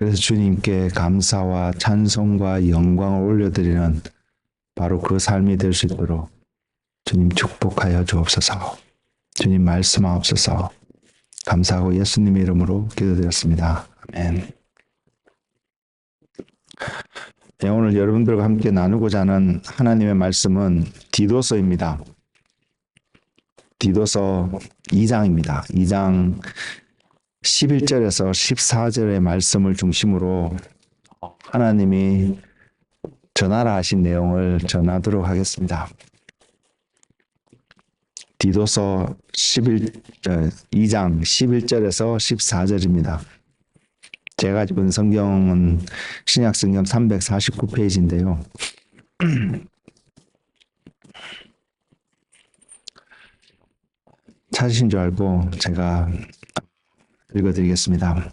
그래서 주님께 감사와 찬송과 영광을 올려드리는 바로 그 삶이 될 수 있도록 주님 축복하여 주옵소서. 주님 말씀하옵소서. 감사하고 예수님의 이름으로 기도드렸습니다. 아멘. 네, 오늘 여러분들과 함께 나누고자 하는 하나님의 말씀은 디도서입니다. 디도서 2장입니다. 2장 11절에서 14절의 말씀을 중심으로 하나님이 전하라 하신 내용을 전하도록 하겠습니다. 디도서 2장 11절에서 14절입니다. 제가 집은 성경은 신약성경 349페이지인데요. 찾으신 줄 알고 제가 읽어드리겠습니다.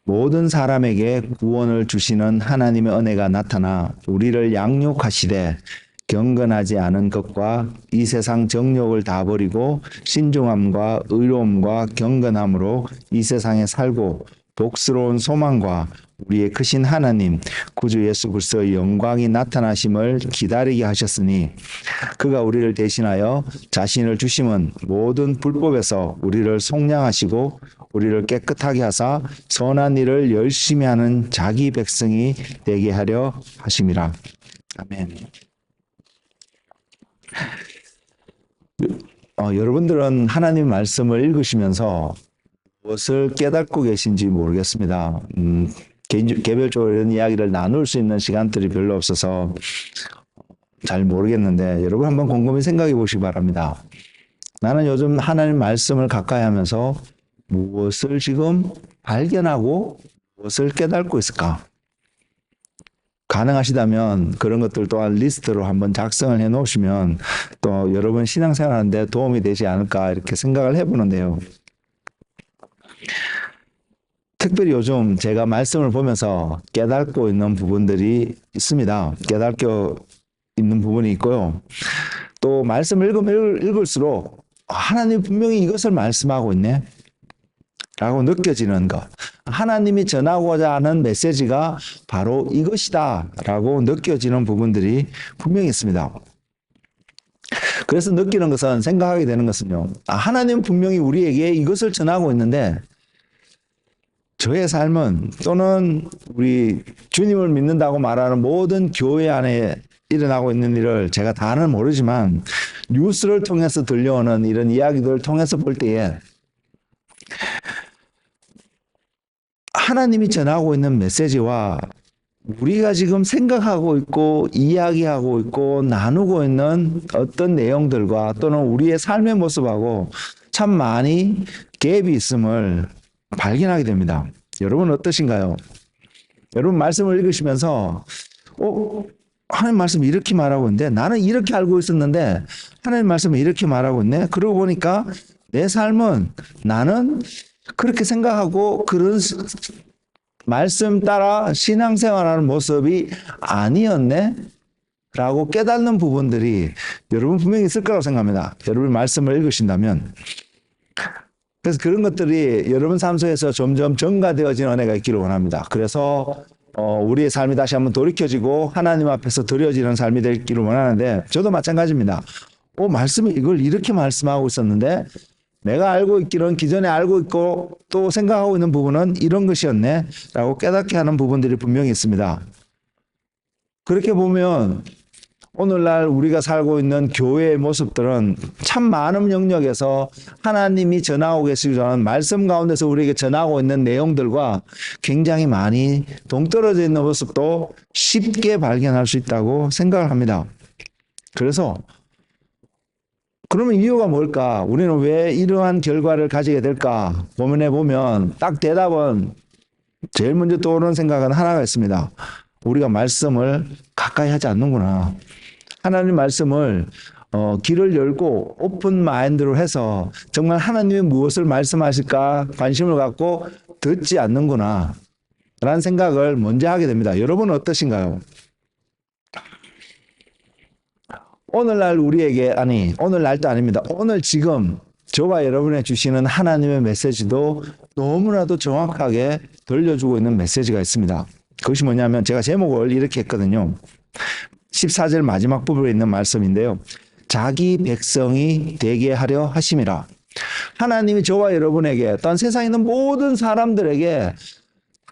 모든 사람에게 구원을 주시는 하나님의 은혜가 나타나 우리를 양육하시되 경건하지 않은 것과 이 세상 정욕을 다 버리고 신중함과 의로움과 경건함으로 이 세상에 살고 복스러운 소망과 우리의 크신 하나님 구주 예수 그리스도의 영광이 나타나심을 기다리게 하셨으니 그가 우리를 대신하여 자신을 주심은 모든 불법에서 우리를 속량하시고 우리를 깨끗하게 하사 선한 일을 열심히 하는 자기 백성이 되게 하려 하심이라. 아멘. 여러분들은 하나님 말씀을 읽으시면서 무엇을 깨닫고 계신지 모르겠습니다. 개별적으로 이런 이야기를 나눌 수 있는 시간들이 별로 없어서 잘 모르겠는데 여러분 한번 곰곰이 생각해 보시기 바랍니다. 나는 요즘 하나님 말씀을 가까이 하면서 무엇을 지금 발견하고 무엇을 깨닫고 있을까? 가능하시다면 그런 것들 또한 리스트로 한번 작성을 해 놓으시면 또 여러분 신앙생활 하는데 도움이 되지 않을까 이렇게 생각을 해보는데요. 특별히 요즘 제가 말씀을 보면서 깨닫고 있는 부분들이 있습니다. 깨닫고 있는 부분이 있고요. 또 말씀을 읽으면 읽을수록 하나님이 분명히 이것을 말씀하고 있네 라고 느껴지는 것. 하나님이 전하고자 하는 메시지가 바로 이것이다 라고 느껴지는 부분들이 분명히 있습니다. 그래서 느끼는 것은 생각하게 되는 것은요. 하나님은 분명히 우리에게 이것을 전하고 있는데 저의 삶은 또는 우리 주님을 믿는다고 말하는 모든 교회 안에 일어나고 있는 일을 제가 다는 모르지만 뉴스를 통해서 들려오는 이런 이야기들을 통해서 볼 때에 하나님이 전하고 있는 메시지와 우리가 지금 생각하고 있고 이야기하고 있고 나누고 있는 어떤 내용들과 또는 우리의 삶의 모습하고 참 많이 갭이 있음을 발견하게 됩니다. 여러분 어떠신가요? 여러분 말씀을 읽으시면서 하나님 말씀이 이렇게 말하고 있는데 나는 이렇게 알고 있었는데 하나님 말씀이 이렇게 말하고 있네. 그러고 보니까 내 삶은 나는 그렇게 생각하고 그런 말씀 따라 신앙생활하는 모습이 아니었네 라고 깨닫는 부분들이 여러분 분명히 있을 거라고 생각합니다. 여러분 말씀을 읽으신다면. 그래서 그런 것들이 여러분 삶 속에서 점점 증가되어지는 은혜가 있기를 원합니다. 그래서 우리의 삶이 다시 한번 돌이켜지고 하나님 앞에서 드려지는 삶이 되기를 원하는데 저도 마찬가지입니다. 말씀이 이걸 이렇게 말씀하고 있었는데 내가 알고 있기는 기존에 알고 있고 또 생각하고 있는 부분은 이런 것이었네 라고 깨닫게 하는 부분들이 분명히 있습니다. 그렇게 보면 오늘날 우리가 살고 있는 교회의 모습들은 참 많은 영역에서 하나님이 전하고 계시기 하는 말씀 가운데서 우리에게 전하고 있는 내용들과 굉장히 많이 동떨어져 있는 모습도 쉽게 발견할 수 있다고 생각을 합니다. 그래서 그러면 이유가 뭘까? 우리는 왜 이러한 결과를 가지게 될까? 고민해 보면 딱 대답은 제일 먼저 떠오르는 생각은 하나가 있습니다. 우리가 말씀을 가까이 하지 않는구나. 하나님 말씀을 길을 열고 오픈 마인드로 해서 정말 하나님이 무엇을 말씀하실까 관심을 갖고 듣지 않는구나 라는 생각을 먼저 하게 됩니다. 여러분은 어떠신가요? 오늘날 우리에게 오늘날도 아닙니다. 오늘 지금 저와 여러분의 주시는 하나님의 메시지도 너무나도 정확하게 들려주고 있는 메시지가 있습니다. 그것이 뭐냐면 제가 제목을 이렇게 했거든요. 14절 마지막 부분에 있는 말씀인데요. 자기 백성이 되게 하려 하심이라. 하나님이 저와 여러분에게 또한 세상에 있는 모든 사람들에게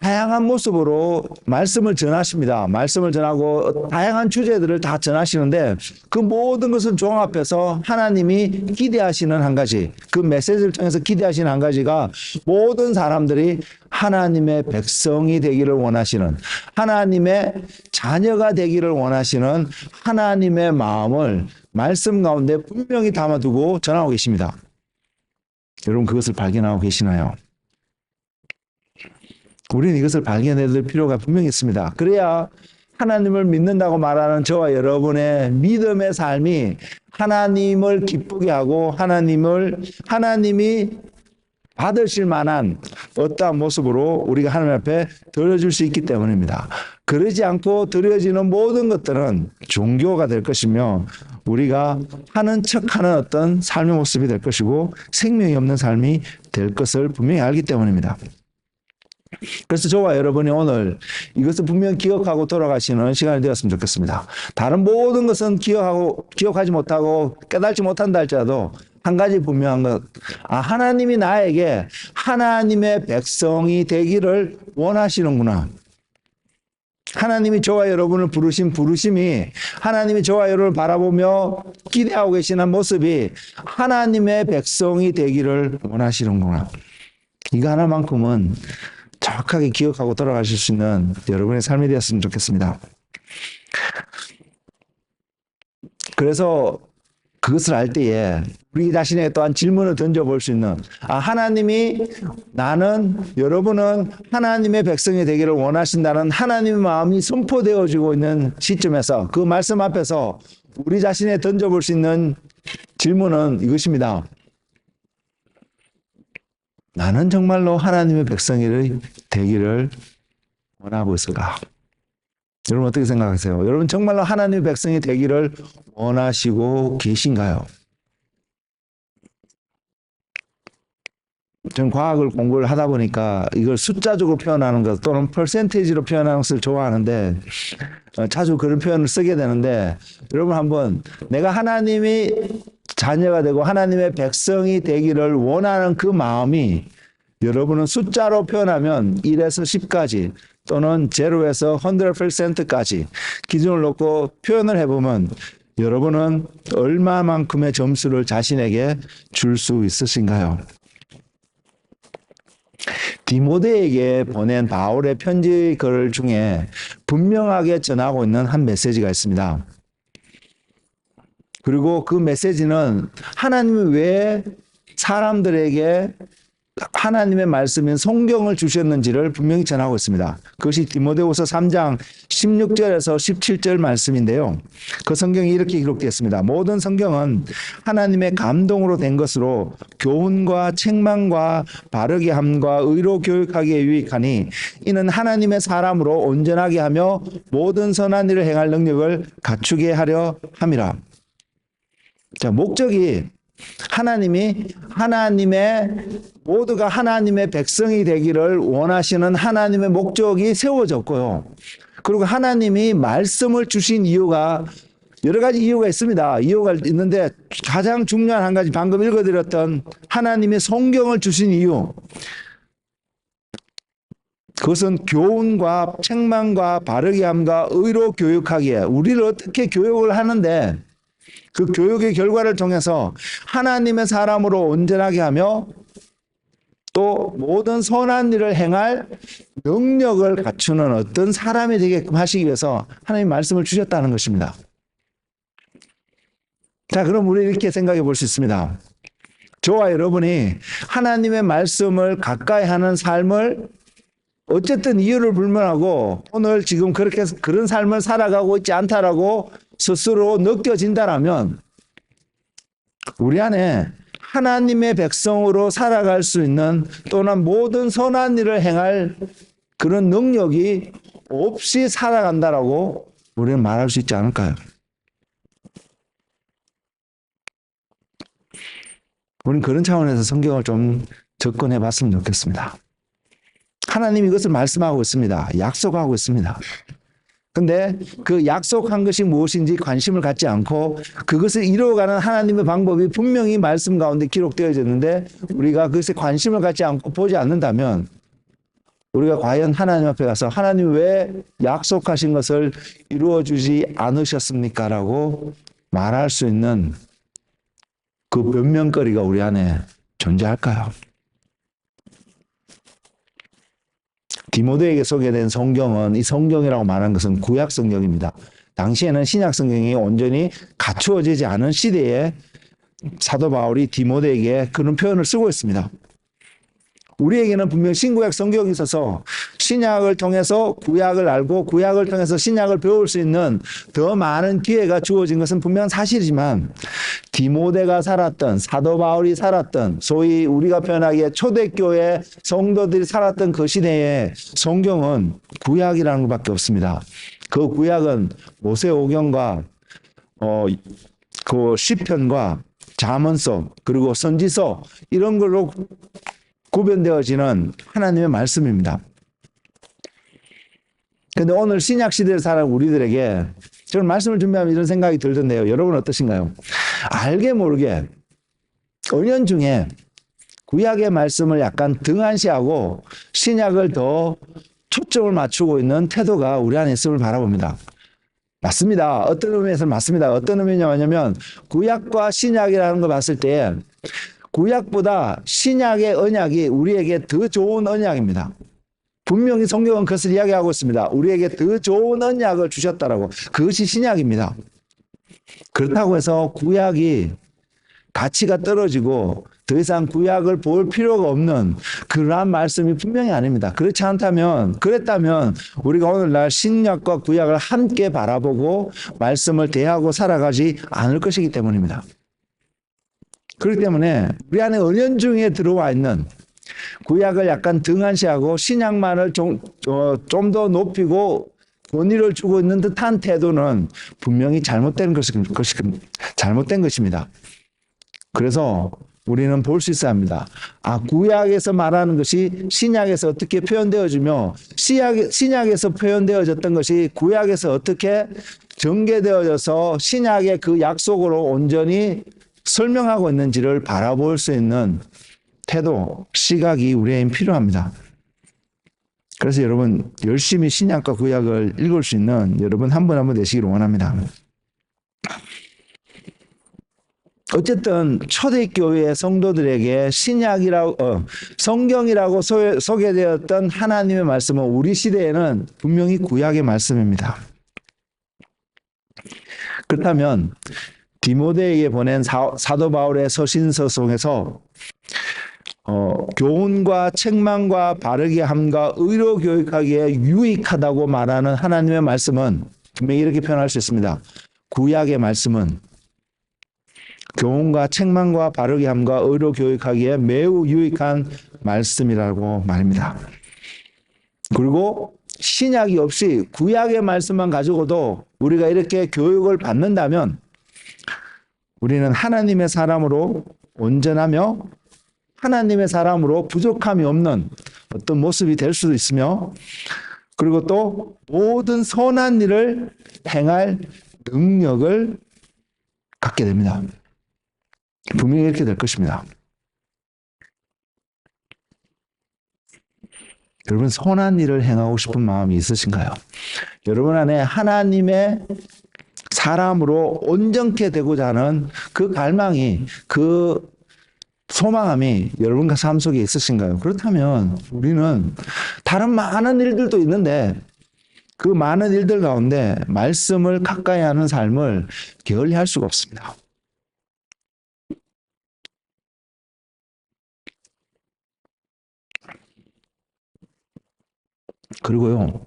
다양한 모습으로 말씀을 전하십니다. 말씀을 전하고 다양한 주제들을 다 전하시는데 그 모든 것을 종합해서 하나님이 기대하시는 한 가지, 그 메시지를 통해서 기대하시는 한 가지가 모든 사람들이 하나님의 백성이 되기를 원하시는, 하나님의 자녀가 되기를 원하시는 하나님의 마음을 말씀 가운데 분명히 담아두고 전하고 계십니다. 여러분 그것을 발견하고 계시나요? 우리는 이것을 발견해둘 필요가 분명히 있습니다. 그래야 하나님을 믿는다고 말하는 저와 여러분의 믿음의 삶이 하나님을 기쁘게 하고 하나님이 받으실 만한 어떠한 모습으로 우리가 하나님 앞에 드려줄 수 있기 때문입니다. 그러지 않고 드려지는 모든 것들은 종교가 될 것이며 우리가 하는 척하는 어떤 삶의 모습이 될 것이고 생명이 없는 삶이 될 것을 분명히 알기 때문입니다. 그래서 저와 여러분이 오늘 이것을 분명히 기억하고 돌아가시는 시간이 되었으면 좋겠습니다. 다른 모든 것은 기억하지 못하고 깨닫지 못한다 할지라도 한 가지 분명한 것, 하나님이 나에게 하나님의 백성이 되기를 원하시는구나. 하나님이 저와 여러분을 부르신 부르심이 하나님이 저와 여러분을 바라보며 기대하고 계시는 모습이 하나님의 백성이 되기를 원하시는구나. 이거 하나만큼은 정확하게 기억하고 돌아가실 수 있는 여러분의 삶이 되었으면 좋겠습니다. 그래서 그것을 알 때에 우리 자신에게 또한 질문을 던져볼 수 있는 하나님이 여러분은 하나님의 백성이 되기를 원하신다는 하나님의 마음이 선포되어지고 있는 시점에서 그 말씀 앞에서 우리 자신에 던져볼 수 있는 질문은 이것입니다. 나는 정말로 하나님의 백성이 되기를 원하고 있을까? 여러분 어떻게 생각하세요? 여러분 정말로 하나님의 백성이 되기를 원하시고 계신가요? 저는 과학을 공부를 하다 보니까 이걸 숫자적으로 표현하는 것 또는 퍼센테이지로 표현하는 것을 좋아하는데 자주 그런 표현을 쓰게 되는데 여러분 한번 내가 하나님이 자녀가 되고 하나님의 백성이 되기를 원하는 그 마음이 여러분은 숫자로 표현하면 1에서 10까지 또는 0에서 100%까지 기준을 놓고 표현을 해보면 여러분은 얼마만큼의 점수를 자신에게 줄 수 있으신가요? 디모데에게 보낸 바울의 편지 글 중에 분명하게 전하고 있는 한 메시지가 있습니다. 그리고 그 메시지는 하나님이 왜 사람들에게 하나님의 말씀인 성경을 주셨는지를 분명히 전하고 있습니다. 그것이 디모데후서 3장 16절에서 17절 말씀인데요. 그 성경이 이렇게 기록되어 있습니다. 모든 성경은 하나님의 감동으로 된 것으로 교훈과 책망과 바르게 함과 의로 교육하기에 유익하니 이는 하나님의 사람으로 온전하게 하며 모든 선한 일을 행할 능력을 갖추게 하려 함이라. 자, 목적이 모두가 하나님의 백성이 되기를 원하시는 하나님의 목적이 세워졌고요. 그리고 하나님이 말씀을 주신 이유가 여러 가지 이유가 있습니다. 이유가 있는데 가장 중요한 한 가지 방금 읽어드렸던 하나님의 성경을 주신 이유. 그것은 교훈과 책망과 바르게 함과 의로 교육하기에 우리를 어떻게 교육을 하는데 그 교육의 결과를 통해서 하나님의 사람으로 온전하게 하며 또 모든 선한 일을 행할 능력을 갖추는 어떤 사람이 되게끔 하시기 위해서 하나님 말씀을 주셨다는 것입니다. 자, 그럼 우리 이렇게 생각해 볼 수 있습니다. 저와 여러분이 하나님의 말씀을 가까이 하는 삶을 어쨌든 이유를 불문하고 오늘 지금 그런 삶을 살아가고 있지 않다라고 스스로 느껴진다라면 우리 안에 하나님의 백성으로 살아갈 수 있는 또는 모든 선한 일을 행할 그런 능력이 없이 살아간다라고 우리는 말할 수 있지 않을까요? 우리는 그런 차원에서 성경을 좀 접근해 봤으면 좋겠습니다. 하나님이 이것을 말씀하고 있습니다. 약속하고 있습니다. 근데 그 약속한 것이 무엇인지 관심을 갖지 않고 그것을 이루어가는 하나님의 방법이 분명히 말씀 가운데 기록되어 있는데 우리가 그것에 관심을 갖지 않고 보지 않는다면 우리가 과연 하나님 앞에 가서 하나님 왜 약속하신 것을 이루어 주지 않으셨습니까? 라고 말할 수 있는 그 변명거리가 우리 안에 존재할까요? 디모데에게 소개된 성경은 이 성경이라고 말하는 것은 구약 성경입니다. 당시에는 신약 성경이 온전히 갖추어지지 않은 시대에 사도 바울이 디모데에게 그런 표현을 쓰고 있습니다. 우리에게는 분명 신구약 성경이 있어서 신약을 통해서 구약을 알고 구약을 통해서 신약을 배울 수 있는 더 많은 기회가 주어진 것은 분명 사실이지만 디모데가 살았던 사도 바울이 살았던 소위 우리가 표현하기에 초대교회 성도들이 살았던 그 시대에 성경은 구약이라는 것밖에 없습니다. 그 구약은 모세오경과 그 시편과 잠언서 그리고 선지서 이런 걸로 구별되어지는 하나님의 말씀입니다. 그런데 오늘 신약 시대를 살아가는 우리들에게 저는 말씀을 준비하면 이런 생각이 들던데요. 여러분 어떠신가요? 알게 모르게 은연중에 구약의 말씀을 약간 등한시하고 신약을 더 초점을 맞추고 있는 태도가 우리 안에 있음을 바라봅니다. 맞습니다. 어떤 의미에서 맞습니다. 어떤 의미냐면 구약과 신약이라는 걸 봤을 때 구약보다 신약의 언약이 우리에게 더 좋은 언약입니다. 분명히 성경은 그것을 이야기하고 있습니다. 우리에게 더 좋은 언약을 주셨다라고. 그것이 신약입니다. 그렇다고 해서 구약이 가치가 떨어지고 더 이상 구약을 볼 필요가 없는 그러한 말씀이 분명히 아닙니다. 그렇지 않다면, 그랬다면 우리가 오늘날 신약과 구약을 함께 바라보고 말씀을 대하고 살아가지 않을 것이기 때문입니다. 그렇기 때문에 우리 안에 은연중에 들어와 있는 구약을 약간 등한시하고 신약만을 좀 더 높이고 권위를 주고 있는 듯한 태도는 분명히 잘못된 것입니다. 그래서 우리는 볼 수 있어야 합니다. 구약에서 말하는 것이 신약에서 어떻게 표현되어지며 신약에서 표현되어졌던 것이 구약에서 어떻게 전개되어져서 신약의 그 약속으로 온전히 설명하고 있는지를 바라볼 수 있는 태도, 시각이 우리에게 필요합니다. 그래서 여러분 열심히 신약과 구약을 읽을 수 있는 여러분 한 분 한 분 되시기를 원합니다. 어쨌든 초대교회 성도들에게 성경이라고 소개되었던 하나님의 말씀은 우리 시대에는 분명히 구약의 말씀입니다. 그렇다면 디모데에게 보낸 사도 바울의 서신서송에서 교훈과 책망과 바르게 함과 의로 교육하기에 유익하다고 말하는 하나님의 말씀은 분명히 이렇게 표현할 수 있습니다. 구약의 말씀은 교훈과 책망과 바르게 함과 의로 교육하기에 매우 유익한 말씀이라고 말입니다. 그리고 신약이 없이 구약의 말씀만 가지고도 우리가 이렇게 교육을 받는다면 우리는 하나님의 사람으로 온전하며 하나님의 사람으로 부족함이 없는 어떤 모습이 될 수도 있으며 그리고 또 모든 선한 일을 행할 능력을 갖게 됩니다. 분명히 이렇게 될 것입니다. 여러분 선한 일을 행하고 싶은 마음이 있으신가요? 여러분 안에 하나님의 사람으로 온전케 되고자 하는 그 갈망이 그 소망함이 여러분과 삶 속에 있으신가요? 그렇다면 우리는 다른 많은 일들도 있는데 그 많은 일들 가운데 말씀을 가까이 하는 삶을 게을리할 수가 없습니다. 그리고요,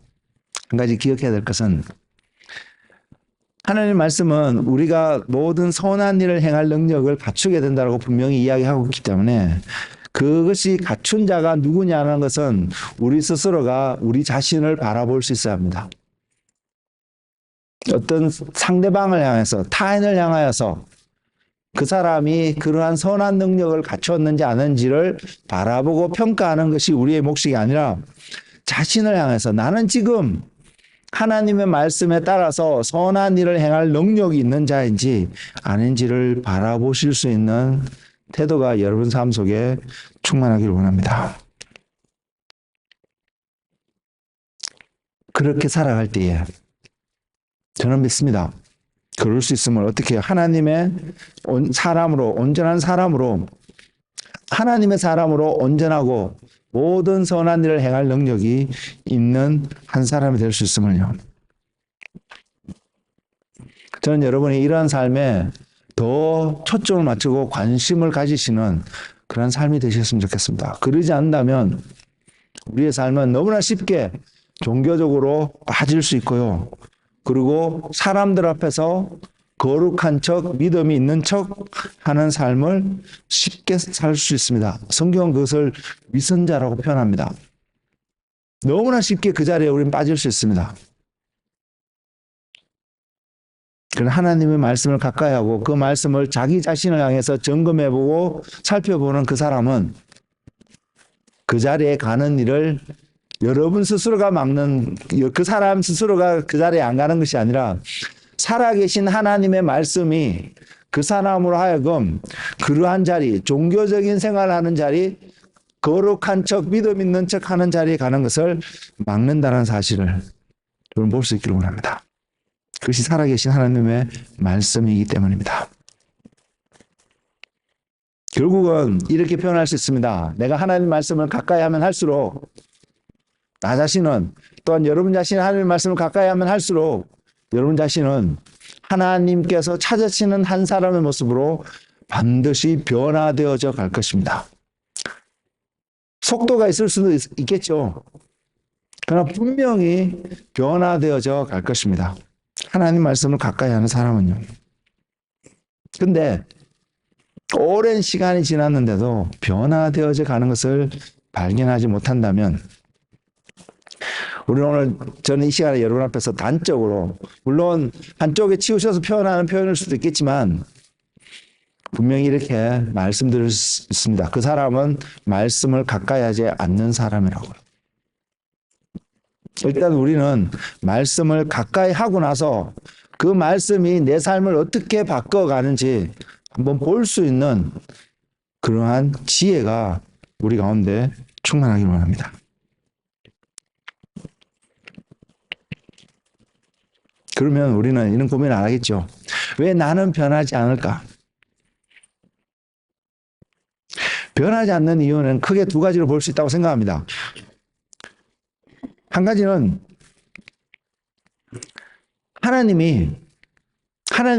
한 가지 기억해야 될 것은 하나님의 말씀은 우리가 모든 선한 일을 행할 능력을 갖추게 된다고 분명히 이야기하고 있기 때문에 그것이 갖춘 자가 누구냐는 것은 우리 스스로가 우리 자신을 바라볼 수 있어야 합니다. 어떤 상대방을 향해서 타인을 향하여서 그 사람이 그러한 선한 능력을 갖췄는지 아닌지를 바라보고 평가하는 것이 우리의 몫이 아니라 자신을 향해서 나는 지금 하나님의 말씀에 따라서 선한 일을 행할 능력이 있는 자인지 아닌지를 바라보실 수 있는 태도가 여러분 삶 속에 충만하기를 원합니다. 그렇게 살아갈 때에 저는 믿습니다. 그럴 수 있으면 어떻게 하나님의 사람으로 온전한 사람으로 하나님의 사람으로 온전하고 모든 선한 일을 행할 능력이 있는 한 사람이 될 수 있으면요. 저는 여러분이 이러한 삶에 더 초점을 맞추고 관심을 가지시는 그런 삶이 되셨으면 좋겠습니다. 그러지 않는다면 우리의 삶은 너무나 쉽게 종교적으로 빠질 수 있고요. 그리고 사람들 앞에서 거룩한 척, 믿음이 있는 척 하는 삶을 쉽게 살 수 있습니다. 성경은 그것을 위선자라고 표현합니다. 너무나 쉽게 그 자리에 우리는 빠질 수 있습니다. 그러나 하나님의 말씀을 가까이 하고 그 말씀을 자기 자신을 향해서 점검해보고 살펴보는 그 사람은 그 자리에 가는 일을 여러분 스스로가 막는, 그 사람 스스로가 그 자리에 안 가는 것이 아니라 살아계신 하나님의 말씀이 그 사람으로 하여금 그러한 자리, 종교적인 생활을 하는 자리, 거룩한 척, 믿음 있는 척 하는 자리에 가는 것을 막는다는 사실을 여러분 볼 수 있기를 원합니다. 그것이 살아계신 하나님의 말씀이기 때문입니다. 결국은 이렇게 표현할 수 있습니다. 내가 하나님 말씀을 가까이 하면 할수록 나 자신은 또한 여러분 자신이 하나님의 말씀을 가까이 하면 할수록 여러분 자신은 하나님께서 찾으시는 한 사람의 모습으로 반드시 변화되어져 갈 것입니다. 속도가 있을 수도 있겠죠. 그러나 분명히 변화되어져 갈 것입니다. 하나님 말씀을 가까이 하는 사람은요. 근데 오랜 시간이 지났는데도 변화되어져 가는 것을 발견하지 못한다면 우리는 오늘 저는 이 시간에 여러분 앞에서 단적으로 물론 한쪽에 치우셔서 표현하는 표현일 수도 있겠지만 분명히 이렇게 말씀드릴 수 있습니다. 그 사람은 말씀을 가까이 하지 않는 사람이라고요. 일단 우리는 말씀을 가까이 하고 나서 그 말씀이 내 삶을 어떻게 바꿔가는지 한번 볼 수 있는 그러한 지혜가 우리 가운데 충만하기를 원합니다. 그러면 우리는 이런 고민을 안 하겠죠. 왜 나는 변하지 않을까? 변하지 않는 이유는 크게 두 가지로 볼 수 있다고 생각합니다. 한 가지는 하나님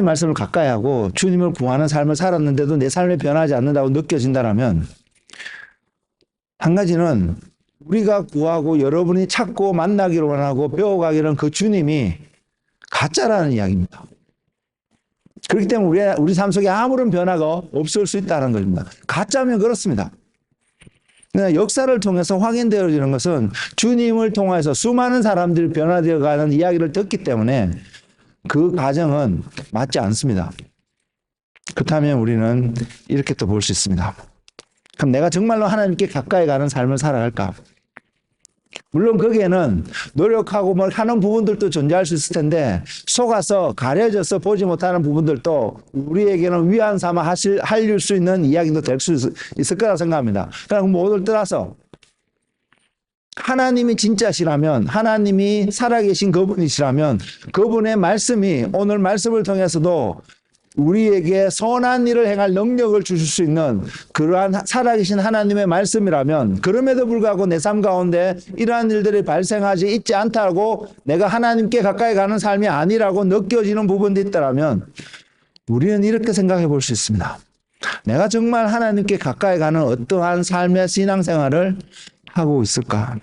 말씀을 가까이 하고 주님을 구하는 삶을 살았는데도 내 삶이 변하지 않는다고 느껴진다면 한 가지는 우리가 구하고 여러분이 찾고 만나기를 원하고 배워가기를 그 주님이 가짜라는 이야기입니다. 그렇기 때문에 우리 삶 속에 아무런 변화가 없을 수 있다는 것입니다. 가짜면 그렇습니다. 역사를 통해서 확인되어지는 것은 주님을 통해서 수많은 사람들이 변화되어가는 이야기를 듣기 때문에 그 과정은 맞지 않습니다. 그렇다면 우리는 이렇게 또 볼 수 있습니다. 그럼 내가 정말로 하나님께 가까이 가는 삶을 살아갈까? 물론 거기에는 노력하고 뭘 하는 부분들도 존재할 수 있을 텐데 속아서 가려져서 보지 못하는 부분들도 우리에게는 위안 삼아 하실 수 있는 이야기도 될 수 있을 거라 생각합니다. 그럼 모두를 떠나서 하나님이 진짜시라면 하나님이 살아계신 그분이시라면 그분의 말씀이 오늘 말씀을 통해서도 우리에게 선한 일을 행할 능력을 주실 수 있는 그러한 살아계신 하나님의 말씀이라면 그럼에도 불구하고 내 삶 가운데 이러한 일들이 발생하지 있지 않다고 내가 하나님께 가까이 가는 삶이 아니라고 느껴지는 부분도 있다면 우리는 이렇게 생각해 볼 수 있습니다. 내가 정말 하나님께 가까이 가는 어떠한 삶의 신앙생활을 하고 있을까?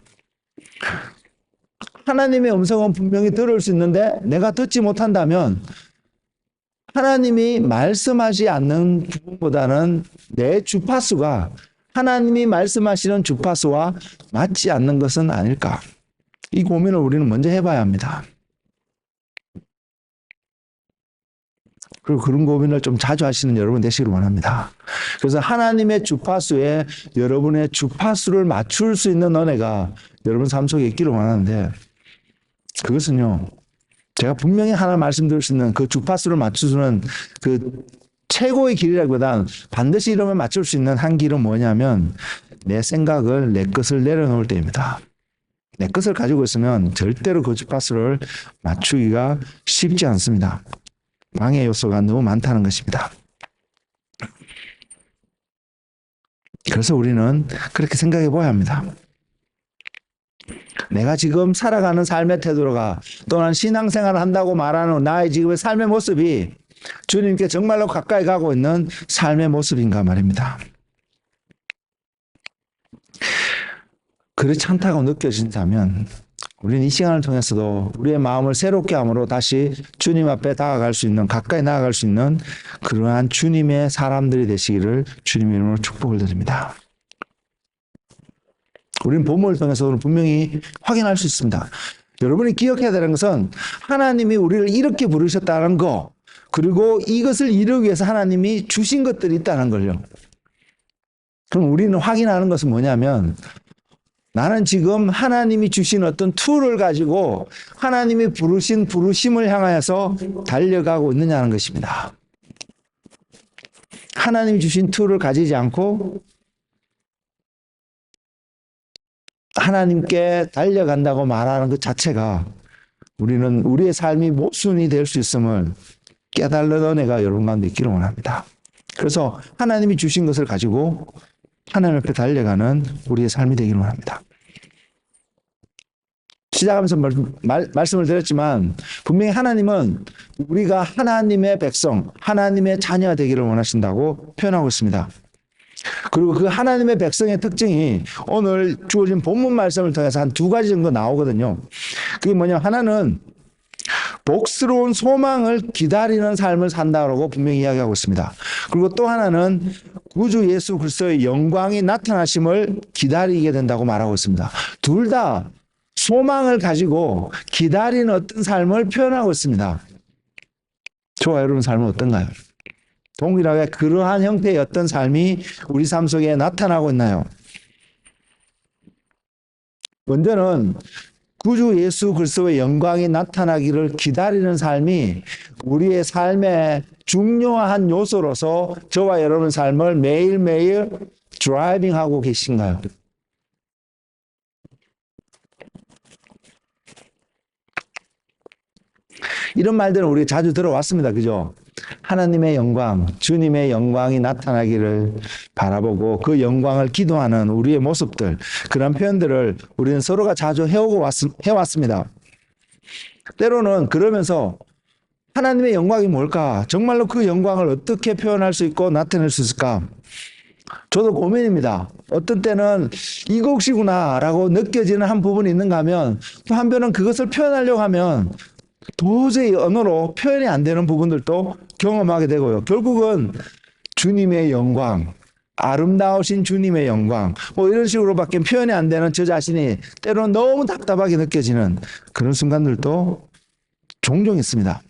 하나님의 음성은 분명히 들을 수 있는데 내가 듣지 못한다면 하나님이 말씀하지 않는 부분보다는 내 주파수가 하나님이 말씀하시는 주파수와 맞지 않는 것은 아닐까? 이 고민을 우리는 먼저 해봐야 합니다. 그리고 그런 고민을 좀 자주 하시는 여러분 되시기를 원합니다. 그래서 하나님의 주파수에 여러분의 주파수를 맞출 수 있는 은혜가 여러분 삶 속에 있기를 원하는데, 그것은요, 제가 분명히 하나 말씀드릴 수 있는 그 주파수를 맞추는 그 최고의 길이라기보다는 반드시 이러면 맞출 수 있는 한 길은 뭐냐면, 내 생각을, 내 것을 내려놓을 때입니다. 내 것을 가지고 있으면 절대로 그 주파수를 맞추기가 쉽지 않습니다. 방해 요소가 너무 많다는 것입니다. 그래서 우리는 그렇게 생각해 봐야 합니다. 내가 지금 살아가는 삶의 태도가, 또는 신앙생활을 한다고 말하는 나의 지금의 삶의 모습이 주님께 정말로 가까이 가고 있는 삶의 모습인가 말입니다. 그렇지 않다고 느껴진다면 우리는 이 시간을 통해서도 우리의 마음을 새롭게 함으로 다시 주님 앞에 다가갈 수 있는, 가까이 나아갈 수 있는 그러한 주님의 사람들이 되시기를 주님의 이름으로 축복을 드립니다. 우리는 본문을 통해서 분명히 확인할 수 있습니다. 여러분이 기억해야 되는 것은 하나님이 우리를 이렇게 부르셨다는 거, 그리고 이것을 이루기 위해서 하나님이 주신 것들이 있다는 걸요. 그럼 우리는 확인하는 것은 뭐냐면, 나는 지금 하나님이 주신 어떤 툴을 가지고 하나님이 부르신 부르심을 향하여서 달려가고 있느냐는 것입니다. 하나님이 주신 툴을 가지지 않고 하나님께 달려간다고 말하는 것 자체가 우리는 우리의 삶이 모순이 될 수 있음을 깨달는 은혜가 여러분 가운데 있기를 원합니다. 그래서 하나님이 주신 것을 가지고 하나님 앞에 달려가는 우리의 삶이 되기를 원합니다. 시작하면서 말씀을 드렸지만 분명히 하나님은 우리가 하나님의 백성, 하나님의 자녀가 되기를 원하신다고 표현하고 있습니다. 그리고 그 하나님의 백성의 특징이 오늘 주어진 본문 말씀을 통해서 한 두 가지 정도 나오거든요. 그게 뭐냐면, 하나는 복스러운 소망을 기다리는 삶을 산다고 분명히 이야기하고 있습니다. 그리고 또 하나는 구주 예수 그리스도의 영광이 나타나심을 기다리게 된다고 말하고 있습니다. 둘 다 소망을 가지고 기다리는 어떤 삶을 표현하고 있습니다. 저와 여러분 삶은 어떤가요? 동일하게 그러한 형태의 어떤 삶이 우리 삶 속에 나타나고 있나요? 먼저는 구주 예수 그리스도의 영광이 나타나기를 기다리는 삶이 우리의 삶의 중요한 요소로서 저와 여러분 삶을 매일매일 드라이빙하고 계신가요? 이런 말들은 우리가 자주 들어왔습니다. 그죠? 하나님의 영광, 주님의 영광이 나타나기를 바라보고 그 영광을 기도하는 우리의 모습들, 그런 표현들을 우리는 서로가 자주 해왔습니다. 때로는 그러면서 하나님의 영광이 뭘까? 정말로 그 영광을 어떻게 표현할 수 있고 나타낼 수 있을까? 저도 고민입니다. 어떤 때는 이것이구나 라고 느껴지는 한 부분이 있는가 하면, 또 한편은 그것을 표현하려고 하면 도저히 언어로 표현이 안 되는 부분들도 경험하게 되고요. 결국은 주님의 영광, 아름다우신 주님의 영광, 뭐 이런 식으로밖에 표현이 안 되는 저 자신이 때로는 너무 답답하게 느껴지는 그런 순간들도 종종 있습니다.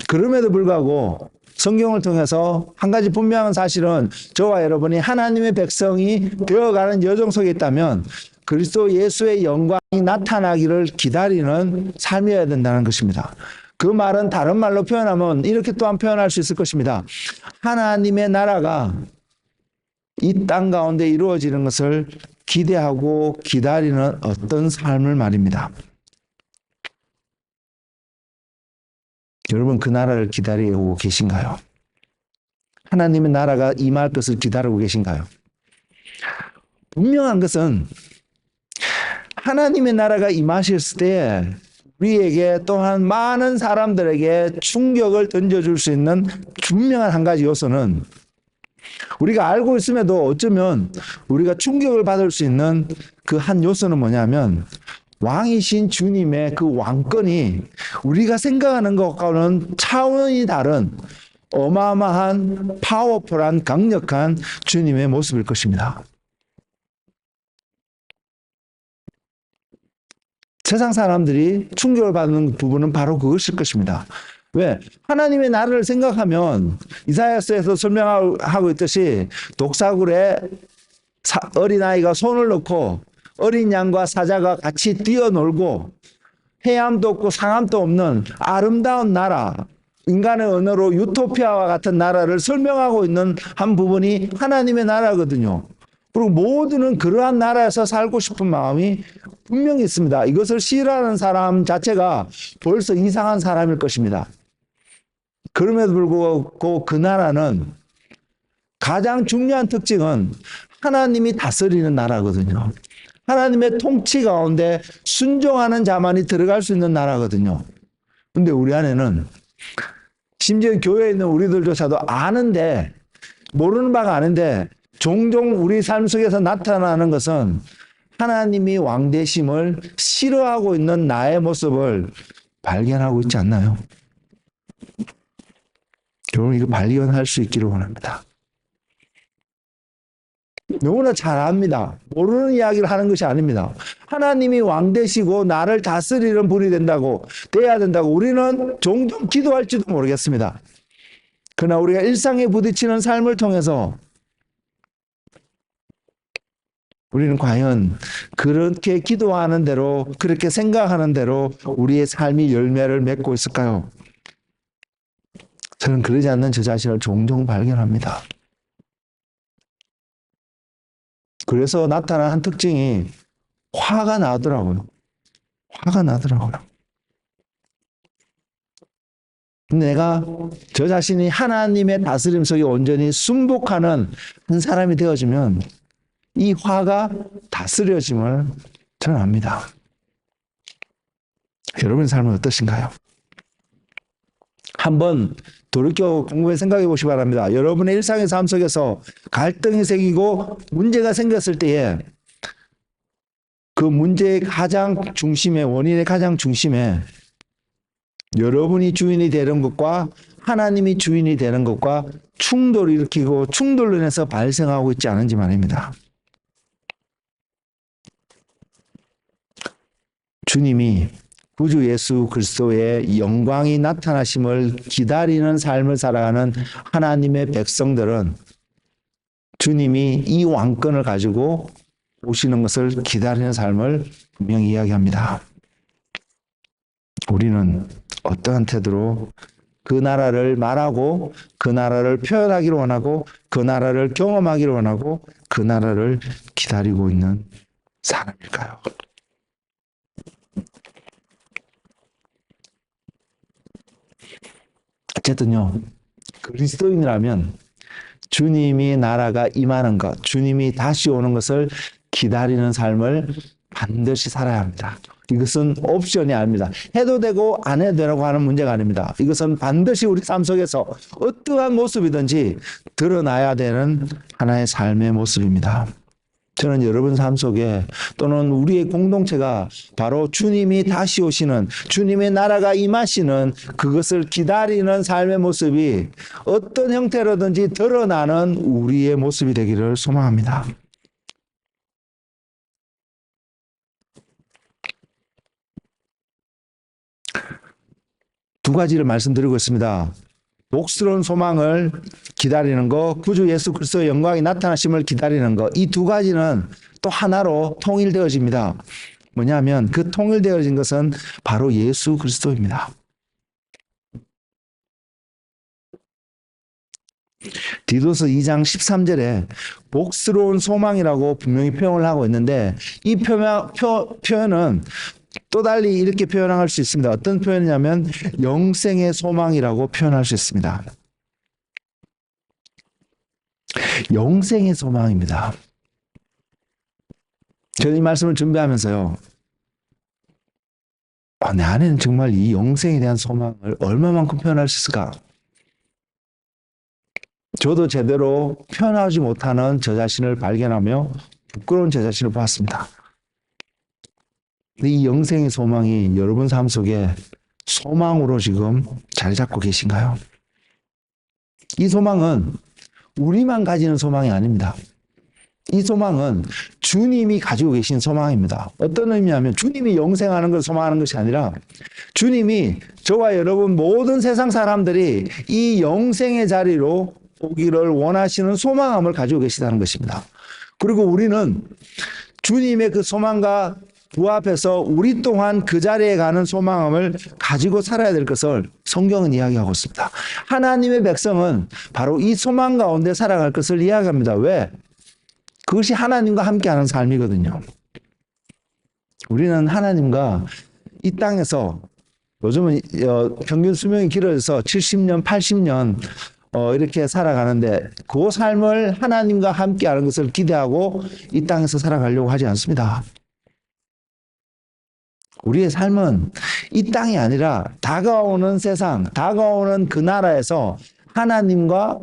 그럼에도 불구하고 성경을 통해서 한 가지 분명한 사실은, 저와 여러분이 하나님의 백성이 되어가는 여정 속에 있다면 그리스도 예수의 영광이 나타나기를 기다리는 삶이어야 된다는 것입니다. 그 말은 다른 말로 표현하면 이렇게 또한 표현할 수 있을 것입니다. 하나님의 나라가 이 땅 가운데 이루어지는 것을 기대하고 기다리는 어떤 삶을 말입니다. 여러분, 그 나라를 기다리고 계신가요? 하나님의 나라가 임할 것을 기다리고 계신가요? 분명한 것은 하나님의 나라가 임하셨을 때 우리에게 또한 많은 사람들에게 충격을 던져줄 수 있는 분명한 한 가지 요소는, 우리가 알고 있음에도 어쩌면 우리가 충격을 받을 수 있는 그 한 요소는 뭐냐면, 왕이신 주님의 그 왕권이 우리가 생각하는 것과는 차원이 다른 어마어마한 파워풀한 강력한 주님의 모습일 것입니다. 세상 사람들이 충격을 받는 부분은 바로 그것일 것입니다. 왜? 하나님의 나라를 생각하면 이사야서에서 설명하고 있듯이 독사굴에 어린아이가 손을 넣고 어린 양과 사자가 같이 뛰어놀고 해암도 없고 상암도 없는 아름다운 나라, 인간의 언어로 유토피아와 같은 나라를 설명하고 있는 한 부분이 하나님의 나라거든요. 그리고 모두는 그러한 나라에서 살고 싶은 마음이 분명히 있습니다. 이것을 싫어하는 사람 자체가 벌써 이상한 사람일 것입니다. 그럼에도 불구하고 그 나라는 가장 중요한 특징은 하나님이 다스리는 나라거든요. 하나님의 통치 가운데 순종하는 자만이 들어갈 수 있는 나라거든요. 근데 우리 안에는 심지어 교회에 있는 우리들조차도 아는데, 모르는 바가 아는데 종종 우리 삶 속에서 나타나는 것은 하나님이 왕되심을 싫어하고 있는 나의 모습을 발견하고 있지 않나요? 여러분, 이거 발견할 수 있기를 원합니다. 너무나 잘 압니다. 모르는 이야기를 하는 것이 아닙니다. 하나님이 왕 되시고 나를 다스리는 분이 돼야 된다고 우리는 종종 기도할지도 모르겠습니다. 그러나 우리가 일상에 부딪히는 삶을 통해서 우리는 과연 그렇게 기도하는 대로, 그렇게 생각하는 대로 우리의 삶이 열매를 맺고 있을까요? 저는 그러지 않는 저 자신을 종종 발견합니다. 그래서 나타난 한 특징이 화가 나더라고요. 화가 나더라고요. 근데 내가 저 자신이 하나님의 다스림 속에 온전히 순복하는 한 사람이 되어지면 이 화가 다스려짐을 저는 압니다. 여러분의 삶은 어떠신가요? 한번 돌이켜 궁금해 생각해 보시기 바랍니다. 여러분의 일상의 삶 속에서 갈등이 생기고 문제가 생겼을 때에 그 문제의 가장 중심에, 원인의 가장 중심에 여러분이 주인이 되는 것과 하나님이 주인이 되는 것과 충돌을 일으키고 충돌로 인해서 발생하고 있지 않은지 말입니다. 주님이 구주 예수 그리스도의 영광이 나타나심을 기다리는 삶을 살아가는 하나님의 백성들은 주님이 이 왕권을 가지고 오시는 것을 기다리는 삶을 분명히 이야기합니다. 우리는 어떠한 태도로 그 나라를 말하고 그 나라를 표현하기를 원하고 그 나라를 경험하기를 원하고 그 나라를 기다리고 있는 사람일까요? 어쨌든요, 그리스도인이라면 주님이 나라가 임하는 것, 주님이 다시 오는 것을 기다리는 삶을 반드시 살아야 합니다. 이것은 옵션이 아닙니다. 해도 되고 안 해도 되라고 하는 문제가 아닙니다. 이것은 반드시 우리 삶 속에서 어떠한 모습이든지 드러나야 되는 하나의 삶의 모습입니다. 저는 여러분 삶 속에 또는 우리의 공동체가 바로 주님이 다시 오시는, 주님의 나라가 임하시는 그것을 기다리는 삶의 모습이 어떤 형태로든지 드러나는 우리의 모습이 되기를 소망합니다. 두 가지를 말씀드리고 있습니다. 복스러운 소망을 기다리는 것, 구주 예수 그리스도의 영광이 나타나심을 기다리는 것, 이 두 가지는 또 하나로 통일되어집니다. 뭐냐면 그 통일되어진 것은 바로 예수 그리스도입니다. 디도서 2장 13절에 복스러운 소망이라고 분명히 표현을 하고 있는데 이 표현은 또 달리 이렇게 표현할 수 있습니다. 어떤 표현이냐면 영생의 소망이라고 표현할 수 있습니다. 영생의 소망입니다. 저는 이 말씀을 준비하면서요, 내 안에는 정말 이 영생에 대한 소망을 얼마만큼 표현할 수 있을까? 저도 제대로 표현하지 못하는 저 자신을 발견하며 부끄러운 저 자신을 보았습니다. 이 영생의 소망이 여러분 삶 속에 소망으로 지금 자리 잡고 계신가요? 이 소망은 우리만 가지는 소망이 아닙니다. 이 소망은 주님이 가지고 계신 소망입니다. 어떤 의미냐면 주님이 영생하는 걸 소망하는 것이 아니라 주님이 저와 여러분 모든 세상 사람들이 이 영생의 자리로 오기를 원하시는 소망함을 가지고 계시다는 것입니다. 그리고 우리는 주님의 그 소망과 부합해서 우리 또한 그 자리에 가는 소망함을 가지고 살아야 될 것을 성경은 이야기하고 있습니다. 하나님의 백성은 바로 이 소망 가운데 살아갈 것을 이야기합니다. 왜? 그것이 하나님과 함께하는 삶이거든요. 우리는 하나님과 이 땅에서 요즘은 평균 수명이 길어져서 70년, 80년 이렇게 살아가는데 그 삶을 하나님과 함께하는 것을 기대하고 이 땅에서 살아가려고 하지 않습니다. 우리의 삶은 이 땅이 아니라 다가오는 세상, 다가오는 그 나라에서 하나님과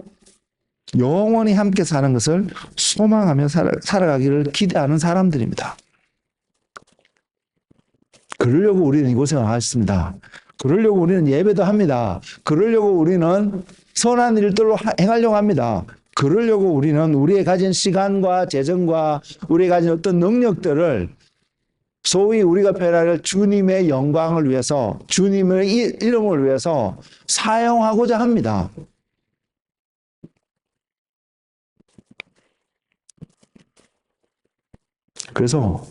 영원히 함께 사는 것을 소망하며 살아가기를 기대하는 사람들입니다. 그러려고 우리는 이곳에 나왔습니다. 그러려고 우리는 예배도 합니다. 그러려고 우리는 선한 일들로 행하려고 합니다. 그러려고 우리는 우리의 가진 시간과 재정과 우리의 가진 어떤 능력들을 소위 우리가 표현할 주님의 영광을 위해서, 주님의 이름을 위해서 사용하고자 합니다. 그래서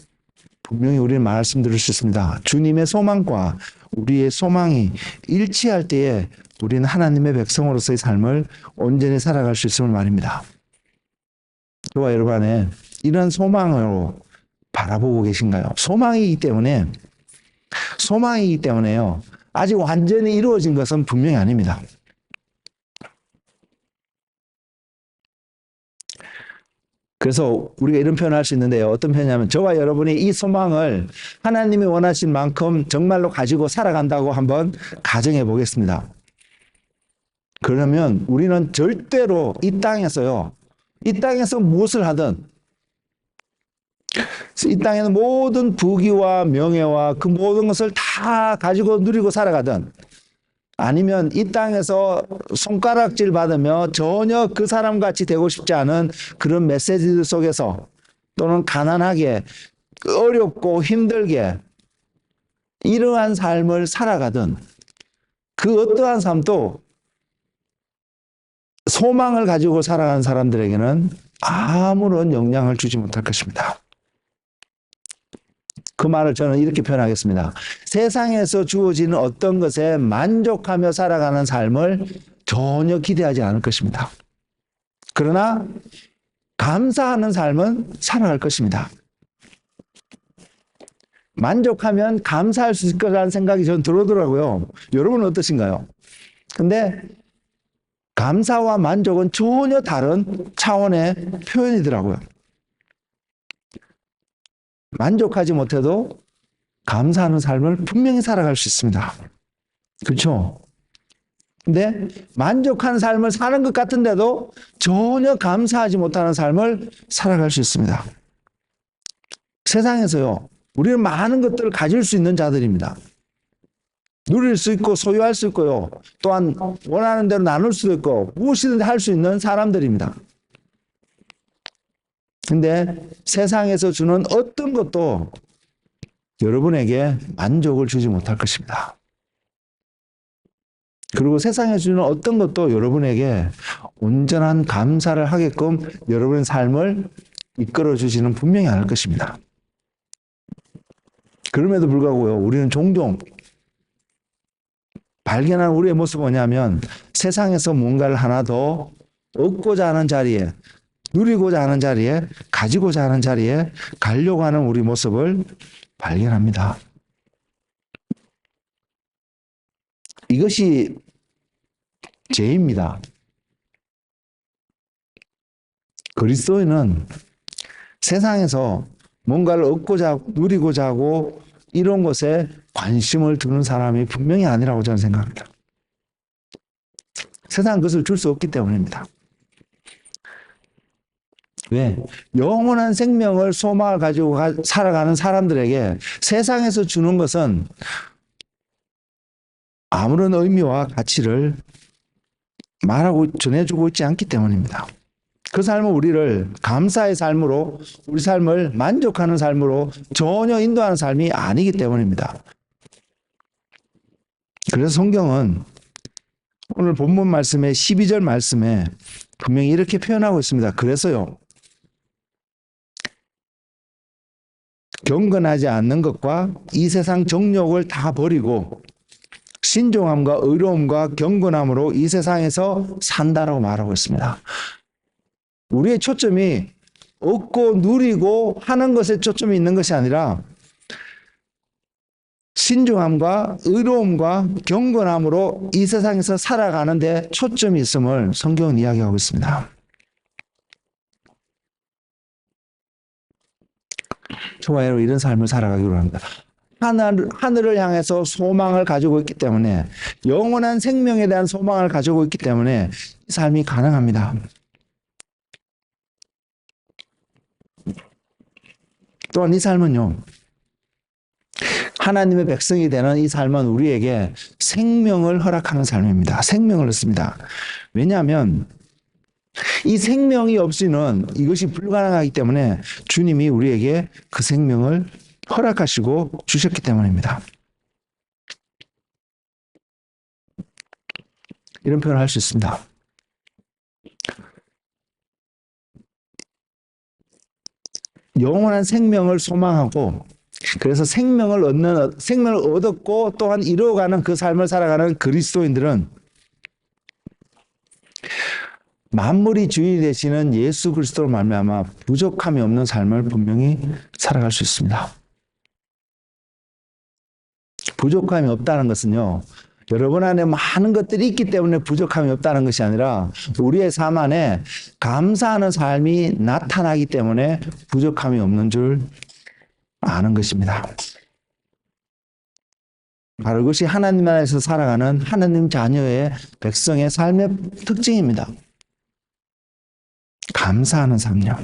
분명히 우리는 말씀 드릴 수 있습니다. 주님의 소망과 우리의 소망이 일치할 때에 우리는 하나님의 백성으로서의 삶을 온전히 살아갈 수 있음을 말입니다. 저와 여러분 안에 이런 소망으로 바라보고 계신가요? 소망이기 때문에요. 아직 완전히 이루어진 것은 분명히 아닙니다. 그래서 우리가 이런 표현을 할 수 있는데요. 어떤 표현이냐면 저와 여러분이 이 소망을 하나님이 원하신 만큼 정말로 가지고 살아간다고 한번 가정해 보겠습니다. 그러면 우리는 절대로 이 땅에서 무엇을 하든 이 땅에는 모든 부귀와 명예와 그 모든 것을 다 가지고 누리고 살아가든 아니면 이 땅에서 손가락질 받으며 전혀 그 사람같이 되고 싶지 않은 그런 메시지들 속에서 또는 가난하게 어렵고 힘들게 이러한 삶을 살아가든 그 어떠한 삶도 소망을 가지고 살아가는 사람들에게는 아무런 영향을 주지 못할 것입니다. 그 말을 저는 이렇게 표현하겠습니다. 세상에서 주어지는 어떤 것에 만족하며 살아가는 삶을 전혀 기대하지 않을 것입니다. 그러나 감사하는 삶은 살아갈 것입니다. 만족하면 감사할 수 있을 거라는 생각이 저는 들어오더라고요. 여러분은 어떠신가요? 근데 감사와 만족은 전혀 다른 차원의 표현이더라고요. 만족하지 못해도 감사하는 삶을 분명히 살아갈 수 있습니다. 그렇죠? 근데 만족한 삶을 사는 것 같은데도 전혀 감사하지 못하는 삶을 살아갈 수 있습니다. 세상에서요, 우리는 많은 것들을 가질 수 있는 자들입니다. 누릴 수 있고 소유할 수 있고요. 또한 원하는 대로 나눌 수도 있고 무엇이든지 할 수 있는 사람들입니다. 근데 세상에서 주는 어떤 것도 여러분에게 만족을 주지 못할 것입니다. 그리고 세상에 주는 어떤 것도 여러분에게 온전한 감사를 하게끔 여러분의 삶을 이끌어 주지는 분명히 않을 것입니다. 그럼에도 불구하고요, 우리는 종종 발견한 우리의 모습은 뭐냐면 세상에서 뭔가를 하나 더 얻고자 하는 자리에, 누리고자 하는 자리에, 가지고자 하는 자리에 가려고 하는 우리 모습을 발견합니다. 이것이 죄입니다. 그리스도인은 세상에서 뭔가를 얻고자 하고 누리고자 하고 이런 것에 관심을 두는 사람이 분명히 아니라고 저는 생각합니다. 세상은 그것을 줄 수 없기 때문입니다. 왜? 영원한 생명을 소망을 가지고 살아가는 사람들에게 세상에서 주는 것은 아무런 의미와 가치를 말하고 전해주고 있지 않기 때문입니다. 그 삶은 우리를 감사의 삶으로, 우리 삶을 만족하는 삶으로 전혀 인도하는 삶이 아니기 때문입니다. 그래서 성경은 오늘 본문 말씀의 12절 말씀에 분명히 이렇게 표현하고 있습니다. 그래서요, 경건하지 않는 것과 이 세상 정욕을 다 버리고 신종함과 의로움과 경건함으로 이 세상에서 산다라고 말하고 있습니다. 우리의 초점이 얻고 누리고 하는 것에 초점이 있는 것이 아니라 신중함과 의로움과 경건함으로 이 세상에서 살아가는데 초점이 있음을 성경은 이야기하고 있습니다. 저와 여러분 이런 삶을 살아가기로 합니다. 하늘을 향해서 소망을 가지고 있기 때문에, 영원한 생명에 대한 소망을 가지고 있기 때문에 이 삶이 가능합니다. 또한 이 삶은요, 하나님의 백성이 되는 이 삶은 우리에게 생명을 허락하는 삶입니다. 생명을 얻습니다. 왜냐하면 이 생명이 없이는 이것이 불가능하기 때문에 주님이 우리에게 그 생명을 허락하시고 주셨기 때문입니다. 이런 표현을 할 수 있습니다. 영원한 생명을 소망하고, 그래서 생명을 얻었고 또한 이루어가는 그 삶을 살아가는 그리스도인들은 만물이 주인이 되시는 예수 그리스도로 말미암아 부족함이 없는 삶을 분명히 살아갈 수 있습니다. 부족함이 없다는 것은요, 여러분 안에 많은 것들이 있기 때문에 부족함이 없다는 것이 아니라 우리의 삶 안에 감사하는 삶이 나타나기 때문에 부족함이 없는 줄 아는 것입니다. 바로 그것이 하나님 나라에서 살아가는 하나님 자녀의 백성의 삶의 특징입니다. 감사하는 삶요.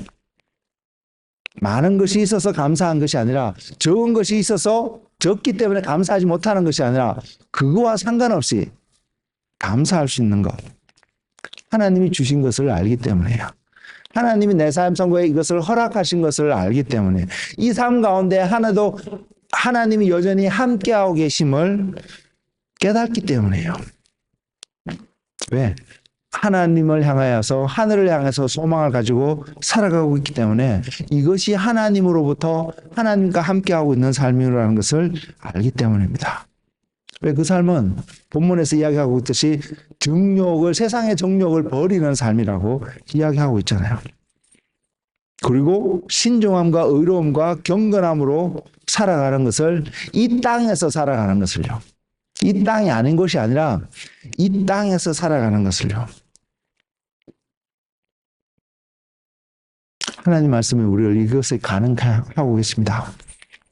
많은 것이 있어서 감사한 것이 아니라, 적은 것이 있어서 적기 때문에 감사하지 못하는 것이 아니라, 그거와 상관없이 감사할 수 있는 것. 하나님이 주신 것을 알기 때문에요. 하나님이 내 삶 선거에 이것을 허락하신 것을 알기 때문에, 이 삶 가운데 하나도 하나님이 여전히 함께하고 계심을 깨닫기 때문에요. 왜? 하나님을 향하여서, 하늘을 향해서 소망을 가지고 살아가고 있기 때문에 이것이 하나님으로부터 하나님과 함께하고 있는 삶이라는 것을 알기 때문입니다. 왜? 그 삶은 본문에서 이야기하고 있듯이 세상의 정욕을 버리는 삶이라고 이야기하고 있잖아요. 그리고 신중함과 의로움과 경건함으로 살아가는 것을, 이 땅에서 살아가는 것을요. 이 땅이 아닌 것이 아니라 이 땅에서 살아가는 것을요. 하나님 말씀이 우리를 이것을 가능하고 계십니다.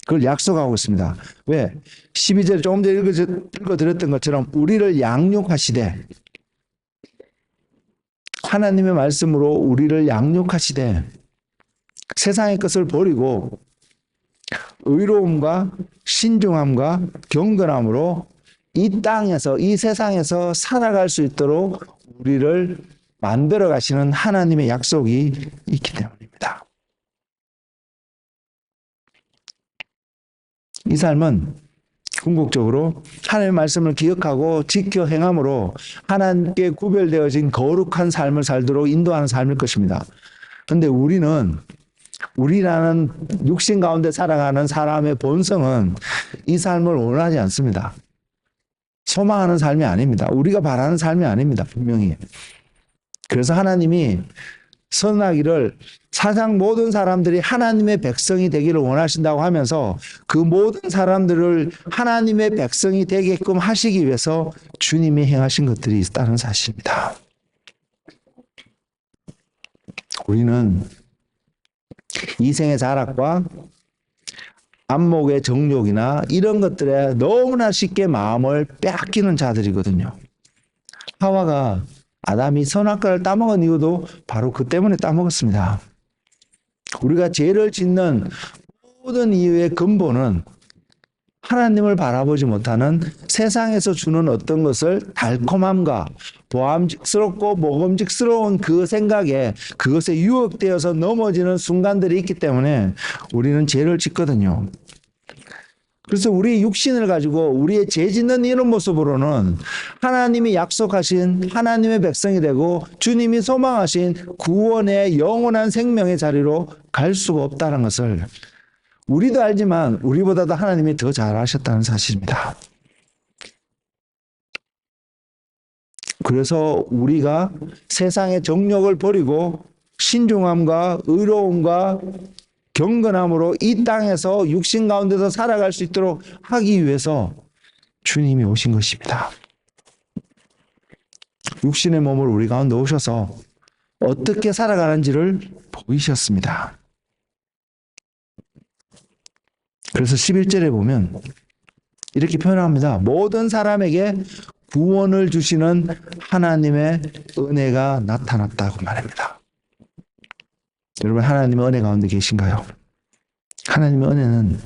그걸 약속하고 있습니다. 왜? 12절 조금 전에 읽어드렸던 것처럼 우리를 양육하시되, 하나님의 말씀으로 우리를 양육하시되 세상의 것을 버리고 의로움과 신중함과 경건함으로 이 땅에서, 이 세상에서 살아갈 수 있도록 우리를 만들어 가시는 하나님의 약속이 있기 때문입니다. 이 삶은 궁극적으로 하나님의 말씀을 기억하고 지켜 행함으로 하나님께 구별되어진 거룩한 삶을 살도록 인도하는 삶일 것입니다. 그런데 우리라는 육신 가운데 살아가는 사람의 본성은 이 삶을 원하지 않습니다. 소망하는 삶이 아닙니다. 우리가 바라는 삶이 아닙니다. 분명히. 그래서 하나님이 선하기를, 사상 모든 사람들이 하나님의 백성이 되기를 원하신다고 하면서 그 모든 사람들을 하나님의 백성이 되게끔 하시기 위해서 주님이 행하신 것들이 있다는 사실입니다. 우리는 이생의 자락과 안목의 정욕이나 이런 것들에 너무나 쉽게 마음을 빼앗기는 자들이거든요. 하와가, 아담이 선악과를 따먹은 이유도 바로 그 때문에 따먹었습니다. 우리가 죄를 짓는 모든 이유의 근본은 하나님을 바라보지 못하는 세상에서 주는 어떤 것을 달콤함과 보암직스럽고 먹음직스러운 그 생각에 그것에 유혹되어서 넘어지는 순간들이 있기 때문에 우리는 죄를 짓거든요. 그래서 우리 육신을 가지고 우리의 죄 짓는 이런 모습으로는 하나님이 약속하신 하나님의 백성이 되고 주님이 소망하신 구원의 영원한 생명의 자리로 갈 수가 없다는 것을 우리도 알지만 우리보다도 하나님이 더 잘 아셨다는 사실입니다. 그래서 우리가 세상의 정욕을 버리고 신중함과 의로움과 경건함으로 이 땅에서 육신 가운데서 살아갈 수 있도록 하기 위해서 주님이 오신 것입니다. 육신의 몸을 우리 가운데 오셔서 어떻게 살아가는지를 보이셨습니다. 그래서 11절에 보면 이렇게 표현합니다. 모든 사람에게 구원을 주시는 하나님의 은혜가 나타났다고 말합니다. 여러분, 하나님의 은혜 가운데 계신가요? 하나님의 은혜는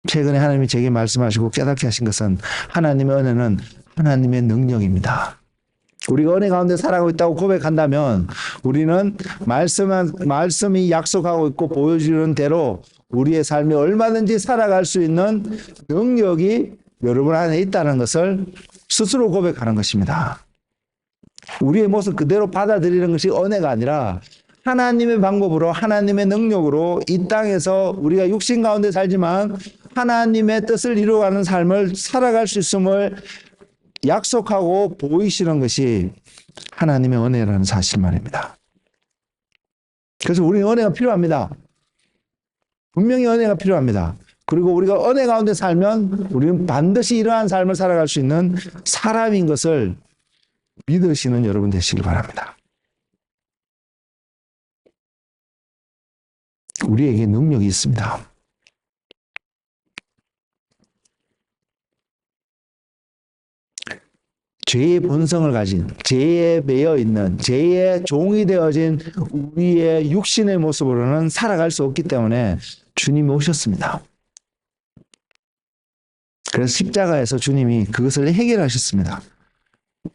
최근에 하나님이 제게 말씀하시고 깨닫게 하신 것은 하나님의 은혜는 하나님의 능력입니다. 우리가 은혜 가운데 살아가고 있다고 고백한다면 우리는 말씀이 약속하고 있고 보여주는 대로 우리의 삶이 얼마든지 살아갈 수 있는 능력이 여러분 안에 있다는 것을 스스로 고백하는 것입니다. 우리의 모습 그대로 받아들이는 것이 은혜가 아니라 하나님의 방법으로 하나님의 능력으로 이 땅에서 우리가 육신 가운데 살지만 하나님의 뜻을 이루어가는 삶을 살아갈 수 있음을 약속하고 보이시는 것이 하나님의 은혜라는 사실 말입니다. 그래서 우리는 은혜가 필요합니다. 분명히 은혜가 필요합니다. 그리고 우리가 은혜 가운데 살면 우리는 반드시 이러한 삶을 살아갈 수 있는 사람인 것을 믿으시는 여러분 되시길 바랍니다. 우리에게 능력이 있습니다. 죄의 본성을 가진, 죄에 매여 있는, 죄의 종이 되어진 우리의 육신의 모습으로는 살아갈 수 없기 때문에 주님이 오셨습니다. 그래서 십자가에서 주님이 그것을 해결하셨습니다.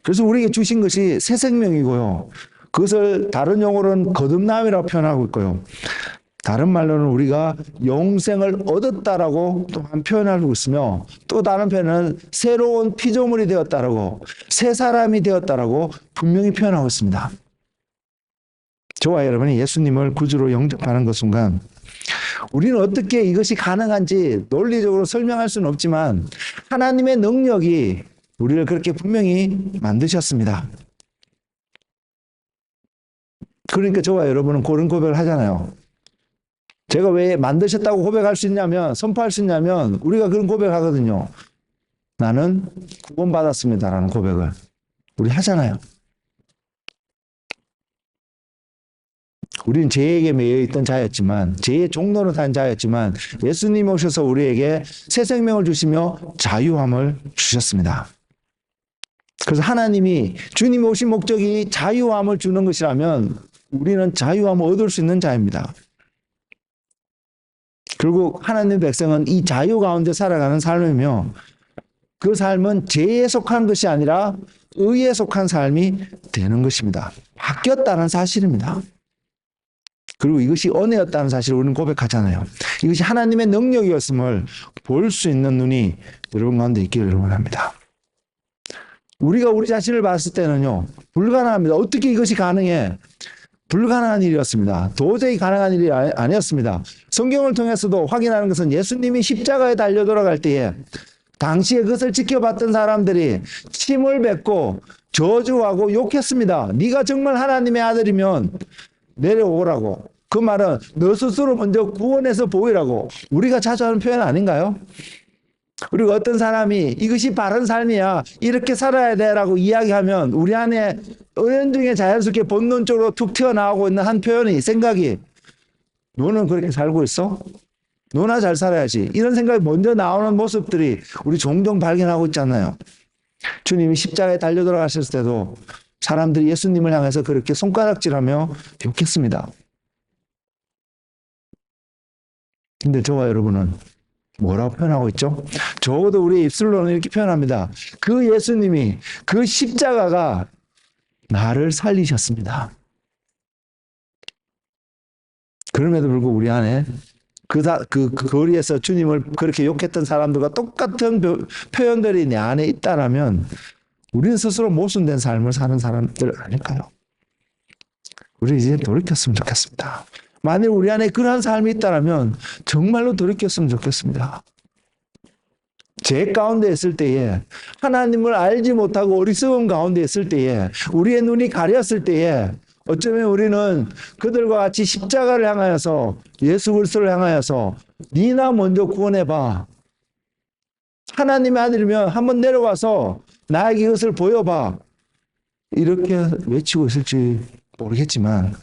그래서 우리에게 주신 것이 새 생명이고요. 그것을 다른 용어로는 거듭남이라고 표현하고 있고요. 다른 말로는 우리가 영생을 얻었다라고 또한 표현하고 있으며 또 다른 표현은 새로운 피조물이 되었다라고 새 사람이 되었다라고 분명히 표현하고 있습니다. 저와 여러분이 예수님을 구주로 영접하는 그 순간 우리는 어떻게 이것이 가능한지 논리적으로 설명할 수는 없지만 하나님의 능력이 우리를 그렇게 분명히 만드셨습니다. 그러니까 저와 여러분은 그런 고백을 하잖아요. 제가 왜 만드셨다고 고백할 수 있냐면, 선포할 수 있냐면, 우리가 그런 고백을 하거든요. 나는 구원받았습니다라는 고백을 우리 하잖아요. 우리는 죄에게 매여 있던 자였지만, 죄의 종로로 산 자였지만, 예수님이 오셔서 우리에게 새 생명을 주시며 자유함을 주셨습니다. 그래서 하나님이 주님이 오신 목적이 자유함을 주는 것이라면, 우리는 자유함을 얻을 수 있는 자입니다. 결국 하나님의 백성은 이 자유 가운데 살아가는 삶이며 그 삶은 죄에 속한 것이 아니라 의에 속한 삶이 되는 것입니다. 바뀌었다는 사실입니다. 그리고 이것이 은혜였다는 사실을 우리는 고백하잖아요. 이것이 하나님의 능력이었음을 볼 수 있는 눈이 여러분 가운데 있기를 원합니다. 우리가 우리 자신을 봤을 때는요, 불가능합니다. 어떻게 이것이 가능해? 불가능한 일이었습니다. 도저히 가능한 일이 아니었습니다. 성경을 통해서도 확인하는 것은 예수님이 십자가에 달려 돌아갈 때에 당시에 그것을 지켜봤던 사람들이 침을 뱉고 저주하고 욕했습니다. 네가 정말 하나님의 아들이면 내려오라고. 그 말은 너 스스로 먼저 구원해서 보이라고. 우리가 자주 하는 표현 아닌가요? 그리고 어떤 사람이 이것이 바른 삶이야, 이렇게 살아야 돼라고 이야기하면 우리 안에 은연중에 자연스럽게 본능적으로 툭 튀어나오고 있는 한 표현이, 생각이, 너는 그렇게 살고 있어? 너나 잘 살아야지. 이런 생각이 먼저 나오는 모습들이 우리 종종 발견하고 있잖아요. 주님이 십자가에 달려 돌아가셨을 때도 사람들이 예수님을 향해서 그렇게 손가락질하며 욕했습니다. 근데 저와 여러분은 뭐라고 표현하고 있죠? 적어도 우리 입술로는 이렇게 표현합니다. 그 예수님이, 그 십자가가 나를 살리셨습니다. 그럼에도 불구하고 우리 안에 그 거리에서 주님을 그렇게 욕했던 사람들과 똑같은 표현들이 내 안에 있다라면 우리는 스스로 모순된 삶을 사는 사람들 아닐까요? 우리 이제 돌이켰으면 좋겠습니다. 만일 우리 안에 그러한 삶이 있다면 정말로 돌이켰으면 좋겠습니다. 죄 가운데 있을 때에, 하나님을 알지 못하고 어리석음 가운데 있을 때에, 우리의 눈이 가렸을 때에 어쩌면 우리는 그들과 같이 십자가를 향하여서, 예수 그리스도를 향하여서 니나 먼저 구원해봐, 하나님의 아들이면 한번 내려와서 나에게 이것을 보여봐, 이렇게 외치고 있을지 모르겠지만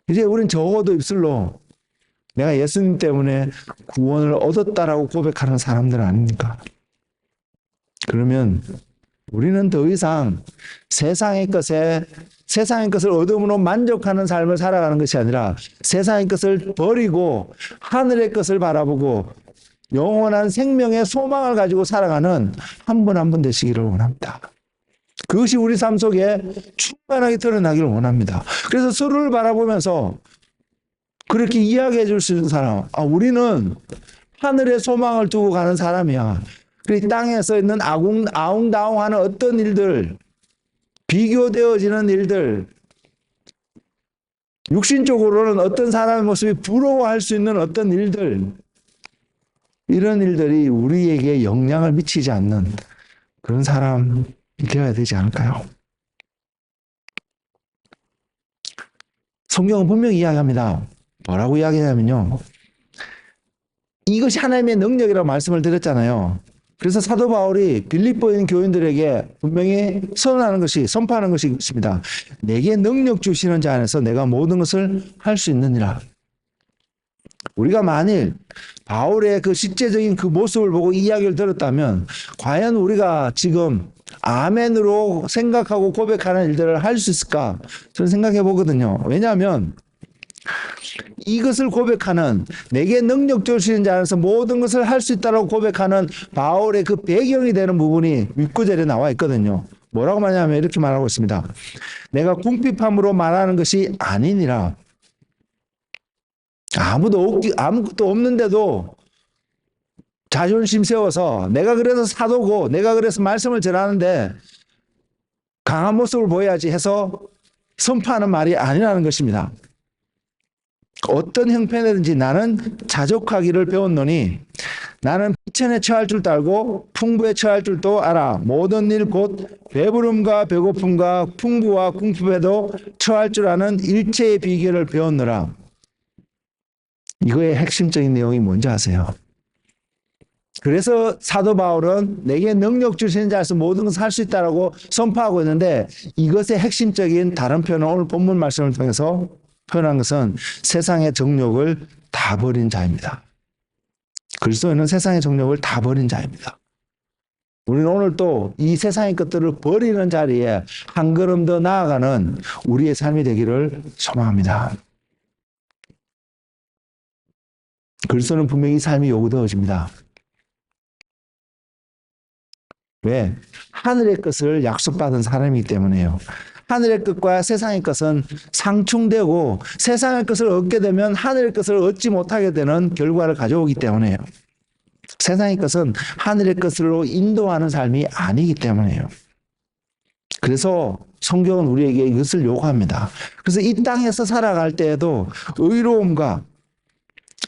이제 우린 적어도 입술로 내가 예수님 때문에 구원을 얻었다라고 고백하는 사람들 아닙니까? 그러면 우리는 더 이상 세상의 것을 얻음으로 만족하는 삶을 살아가는 것이 아니라 세상의 것을 버리고 하늘의 것을 바라보고 영원한 생명의 소망을 가지고 살아가는 한 분 한 분 되시기를 원합니다. 그것이 우리 삶 속에 충만하게 드러나기를 원합니다. 그래서 서로를 바라보면서 그렇게 이야기해 줄 수 있는 사람, 우리는 하늘의 소망을 두고 가는 사람이야. 이 땅에서 있는 아웅다웅하는 어떤 일들, 비교되어지는 일들, 육신적으로는 어떤 사람의 모습이 부러워할 수 있는 어떤 일들, 이런 일들이 우리에게 영향을 미치지 않는 그런 사람이 되어야 되지 않을까요? 성경은 분명히 이야기합니다. 뭐라고 이야기하냐면요, 이것이 하나님의 능력이라고 말씀을 드렸잖아요. 그래서 사도 바울이 빌립보인 교인들에게 분명히 선포하는 것이 있습니다. 내게 능력 주시는 자 안에서 내가 모든 것을 할 수 있느니라. 우리가 만일 바울의 그 실제적인 그 모습을 보고 이야기를 들었다면 과연 우리가 지금 아멘으로 생각하고 고백하는 일들을 할 수 있을까? 저는 생각해 보거든요. 왜냐하면 이것을 고백하는, 내게 능력 주시는 자 안에서 모든 것을 할 수 있다고 고백하는 바울의 그 배경이 되는 부분이 윗구절에 나와 있거든요. 뭐라고 말하냐면 이렇게 말하고 있습니다. 내가 궁핍함으로 말하는 것이 아니니라. 아무것도 없는데도 자존심 세워서 내가 그래서 사도고 내가 그래서 말씀을 전하는데 강한 모습을 보여야지 해서 선포하는 말이 아니라는 것입니다. 어떤 형편이든지 나는 자족하기를 배웠노니 나는 비천에 처할 줄도 알고 풍부에 처할 줄도 알아. 모든 일 곧 배부름과 배고픔과 풍부와 궁핍에도 처할 줄 아는 일체의 비결을 배웠노라. 이거의 핵심적인 내용이 뭔지 아세요? 그래서 사도 바울은 내게 능력 주시는 자에서 모든 것을 할 수 있다고 선포하고 있는데, 이것의 핵심적인 다른 표현은 오늘 본문 말씀을 통해서 표현한 것은 세상의 정욕을 다 버린 자입니다. 그리스도인은 세상의 정욕을 다 버린 자입니다. 우리는 오늘 또 이 세상의 것들을 버리는 자리에 한 걸음 더 나아가는 우리의 삶이 되기를 소망합니다. 그리스도는 분명히 이 삶이 요구되어집니다. 왜? 하늘의 것을 약속받은 사람이기 때문에요. 하늘의 것과 세상의 것은 상충되고 세상의 것을 얻게 되면 하늘의 것을 얻지 못하게 되는 결과를 가져오기 때문에요. 세상의 것은 하늘의 것으로 인도하는 삶이 아니기 때문에요. 그래서 성경은 우리에게 이것을 요구합니다. 그래서 이 땅에서 살아갈 때에도 의로움과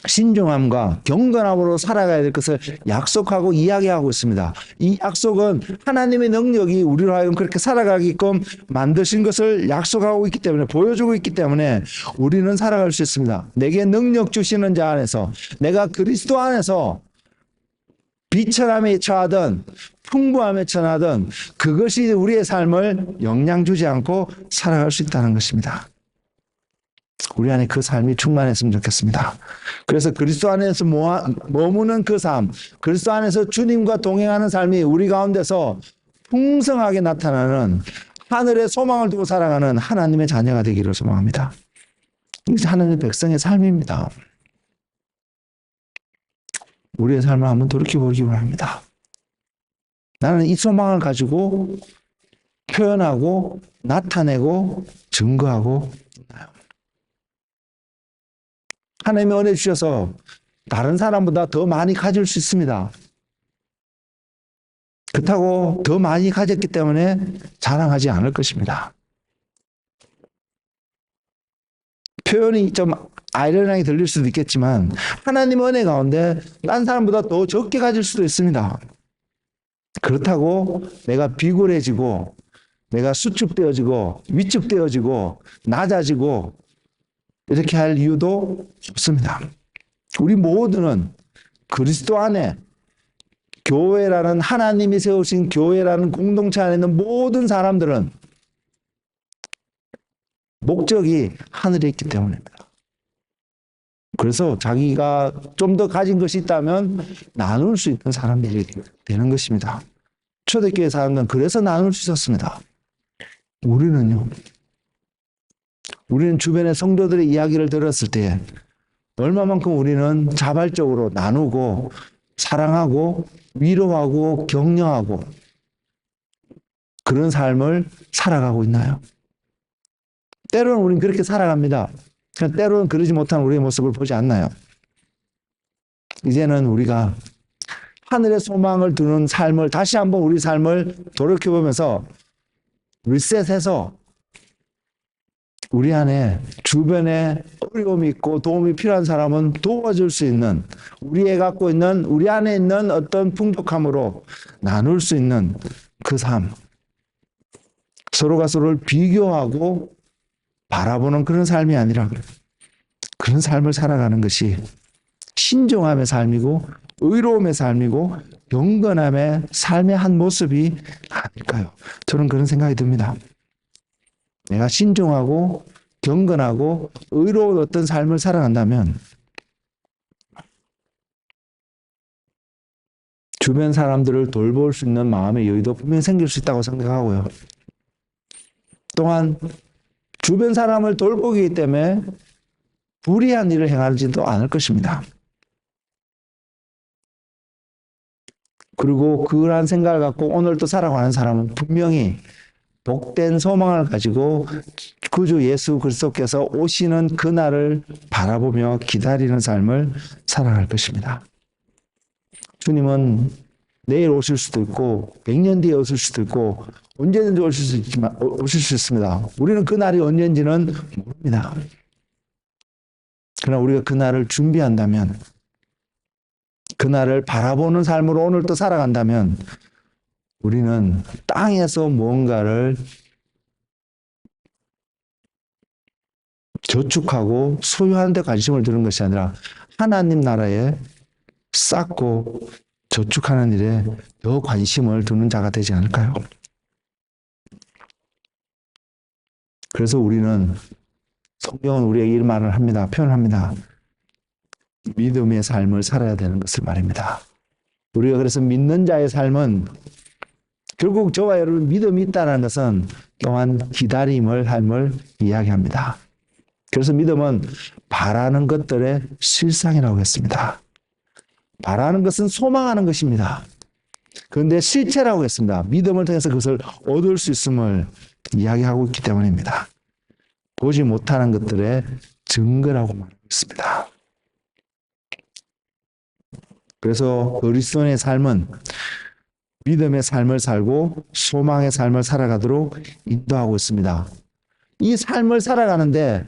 신중함과 경건함으로 살아가야 될 것을 약속하고 이야기하고 있습니다. 이 약속은 하나님의 능력이 우리로 하여금 그렇게 살아가게끔 만드신 것을 약속하고 있기 때문에, 보여주고 있기 때문에 우리는 살아갈 수 있습니다. 내게 능력 주시는 자 안에서, 내가 그리스도 안에서 비천함에 처하든 풍부함에 처하든 그것이 우리의 삶을 영향 주지 않고 살아갈 수 있다는 것입니다. 우리 안에 그 삶이 충만했으면 좋겠습니다. 그래서 그리스도 안에서 머무는 그 삶, 그리스도 안에서 주님과 동행하는 삶이 우리 가운데서 풍성하게 나타나는 하늘의 소망을 두고 살아가는 하나님의 자녀가 되기를 소망합니다. 이것이 하나님의 백성의 삶입니다. 우리의 삶을 한번 돌이켜보기 바랍니다. 나는 이 소망을 가지고 표현하고 나타내고 증거하고 있나요? 하나님의 은혜 주셔서 다른 사람보다 더 많이 가질 수 있습니다. 그렇다고 더 많이 가졌기 때문에 자랑하지 않을 것입니다. 표현이 좀 아이러니하게 들릴 수도 있겠지만 하나님의 은혜 가운데 딴 사람보다 더 적게 가질 수도 있습니다. 그렇다고 내가 비굴해지고 내가 수축되어지고 위축되어지고 낮아지고 이렇게 할 이유도 없습니다. 우리 모두는 그리스도 안에 교회라는 하나님이 세우신 교회라는 공동체 안에 있는 모든 사람들은 목적이 하늘에 있기 때문입니다. 그래서 자기가 좀 더 가진 것이 있다면 나눌 수 있는 사람들이 되는 것입니다. 초대교회 사람들은 그래서 나눌 수 있었습니다. 우리는요. 우리는 주변의 성도들의 이야기를 들었을 때 얼마만큼 우리는 자발적으로 나누고 사랑하고 위로하고 격려하고 그런 삶을 살아가고 있나요? 때로는 우리는 그렇게 살아갑니다. 때로는 그러지 못한 우리의 모습을 보지 않나요? 이제는 우리가 하늘의 소망을 두는 삶을 다시 한번 우리 삶을 돌이켜보면서 리셋해서 우리 안에 주변에 어려움이 있고 도움이 필요한 사람은 도와줄 수 있는 우리의 갖고 있는 우리 안에 있는 어떤 풍족함으로 나눌 수 있는 그 삶, 서로가 서로를 비교하고 바라보는 그런 삶이 아니라 그런 삶을 살아가는 것이 신중함의 삶이고 의로움의 삶이고 경건함의 삶의 한 모습이 아닐까요? 저는 그런 생각이 듭니다. 내가 신중하고 경건하고 의로운 어떤 삶을 살아간다면 주변 사람들을 돌볼 수 있는 마음의 여유도 분명히 생길 수 있다고 생각하고요. 또한 주변 사람을 돌보기 때문에 불의한 일을 행하지도 않을 것입니다. 그리고 그러한 생각을 갖고 오늘도 살아가는 사람은 분명히 복된 소망을 가지고 구주 예수 그리스도께서 오시는 그날을 바라보며 기다리는 삶을 살아갈 것입니다. 주님은 내일 오실 수도 있고 100년 뒤에 오실 수도 있고 언제든지 오실 수 있습니다. 우리는 그날이 언제인지는 모릅니다. 그러나 우리가 그날을 준비한다면 그날을 바라보는 삶으로 오늘도 살아간다면 우리는 땅에서 무언가를 저축하고 소유하는 데 관심을 두는 것이 아니라 하나님 나라에 쌓고 저축하는 일에 더 관심을 두는 자가 되지 않을까요? 그래서 우리는 성경은 우리에게 이런 말을 합니다. 표현합니다. 믿음의 삶을 살아야 되는 것을 말입니다. 우리가 그래서 믿는 자의 삶은 결국 저와 여러분 믿음이 있다는 것은 또한 기다림을 삶을 이야기합니다. 그래서 믿음은 바라는 것들의 실상이라고 했습니다. 바라는 것은 소망하는 것입니다. 그런데 실체라고 했습니다. 믿음을 통해서 그것을 얻을 수 있음을 이야기하고 있기 때문입니다. 보지 못하는 것들의 증거라고 말하고 있습니다. 그래서 그리스도인의 삶은 믿음의 삶을 살고 소망의 삶을 살아가도록 인도하고 있습니다. 이 삶을 살아가는데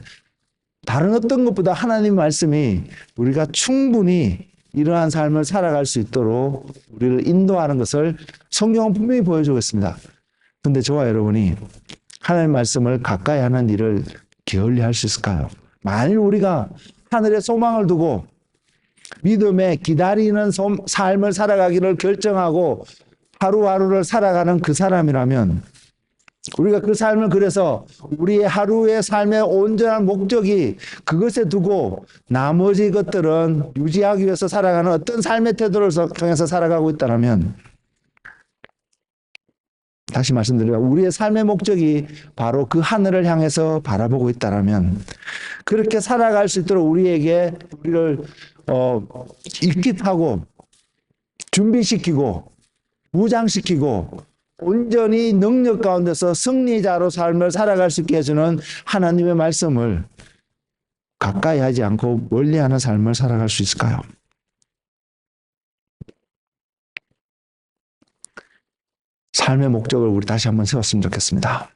다른 어떤 것보다 하나님의 말씀이 우리가 충분히 이러한 삶을 살아갈 수 있도록 우리를 인도하는 것을 성경은 분명히 보여주고 있습니다. 그런데 저와 여러분이 하나님의 말씀을 가까이 하는 일을 게을리할 수 있을까요? 만일 우리가 하늘에 소망을 두고 믿음에 기다리는 삶을 살아가기를 결정하고 하루하루를 살아가는 그 사람이라면 우리가 그 삶을 그래서 우리의 하루의 삶의 온전한 목적이 그것에 두고 나머지 것들은 유지하기 위해서 살아가는 어떤 삶의 태도를 통해서 살아가고 있다면 다시 말씀드려요. 우리의 삶의 목적이 바로 그 하늘을 향해서 바라보고 있다면 그렇게 살아갈 수 있도록 우리에게 우리를 인깃하고 준비시키고 무장시키고 온전히 능력 가운데서 승리자로 삶을 살아갈 수 있게 해주는 하나님의 말씀을 가까이 하지 않고 멀리하는 삶을 살아갈 수 있을까요? 삶의 목적을 우리 다시 한번 세웠으면 좋겠습니다.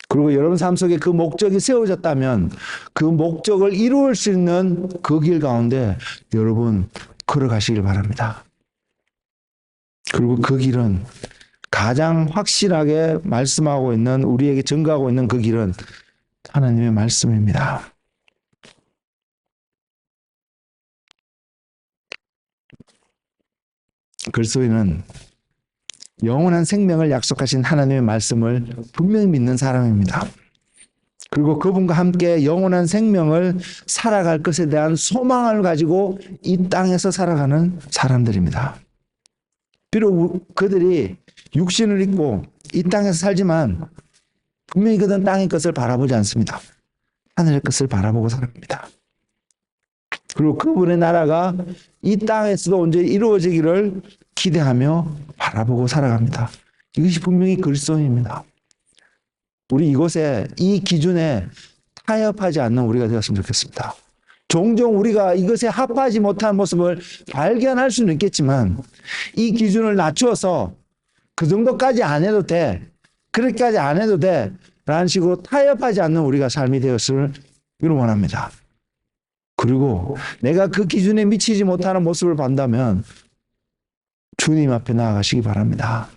그리고 여러분 삶 속에 그 목적이 세워졌다면 그 목적을 이루을 수 있는 그 길 가운데 여러분 걸어가시길 바랍니다. 그리고 그 길은 가장 확실하게 말씀하고 있는, 우리에게 증거하고 있는 그 길은 하나님의 말씀입니다. 글소인은 영원한 생명을 약속하신 하나님의 말씀을 분명히 믿는 사람입니다. 그리고 그분과 함께 영원한 생명을 살아갈 것에 대한 소망을 가지고 이 땅에서 살아가는 사람들입니다. 비록 그들이 육신을 입고 이 땅에서 살지만 분명히 그들은 땅의 것을 바라보지 않습니다. 하늘의 것을 바라보고 살아갑니다. 그리고 그분의 나라가 이 땅에서도 언제 이루어지기를 기대하며 바라보고 살아갑니다. 이것이 분명히 그리스도인입니다. 우리 이곳에 이 기준에 타협하지 않는 우리가 되었으면 좋겠습니다. 종종 우리가 이것에 합하지 못한 모습을 발견할 수는 있겠지만 이 기준을 낮추어서 그 정도까지 안 해도 돼, 그렇게까지 안 해도 돼 라는 식으로 타협하지 않는 우리가 삶이 되었을 원합니다. 그리고 내가 그 기준에 미치지 못하는 모습을 본다면 주님 앞에 나아가시기 바랍니다.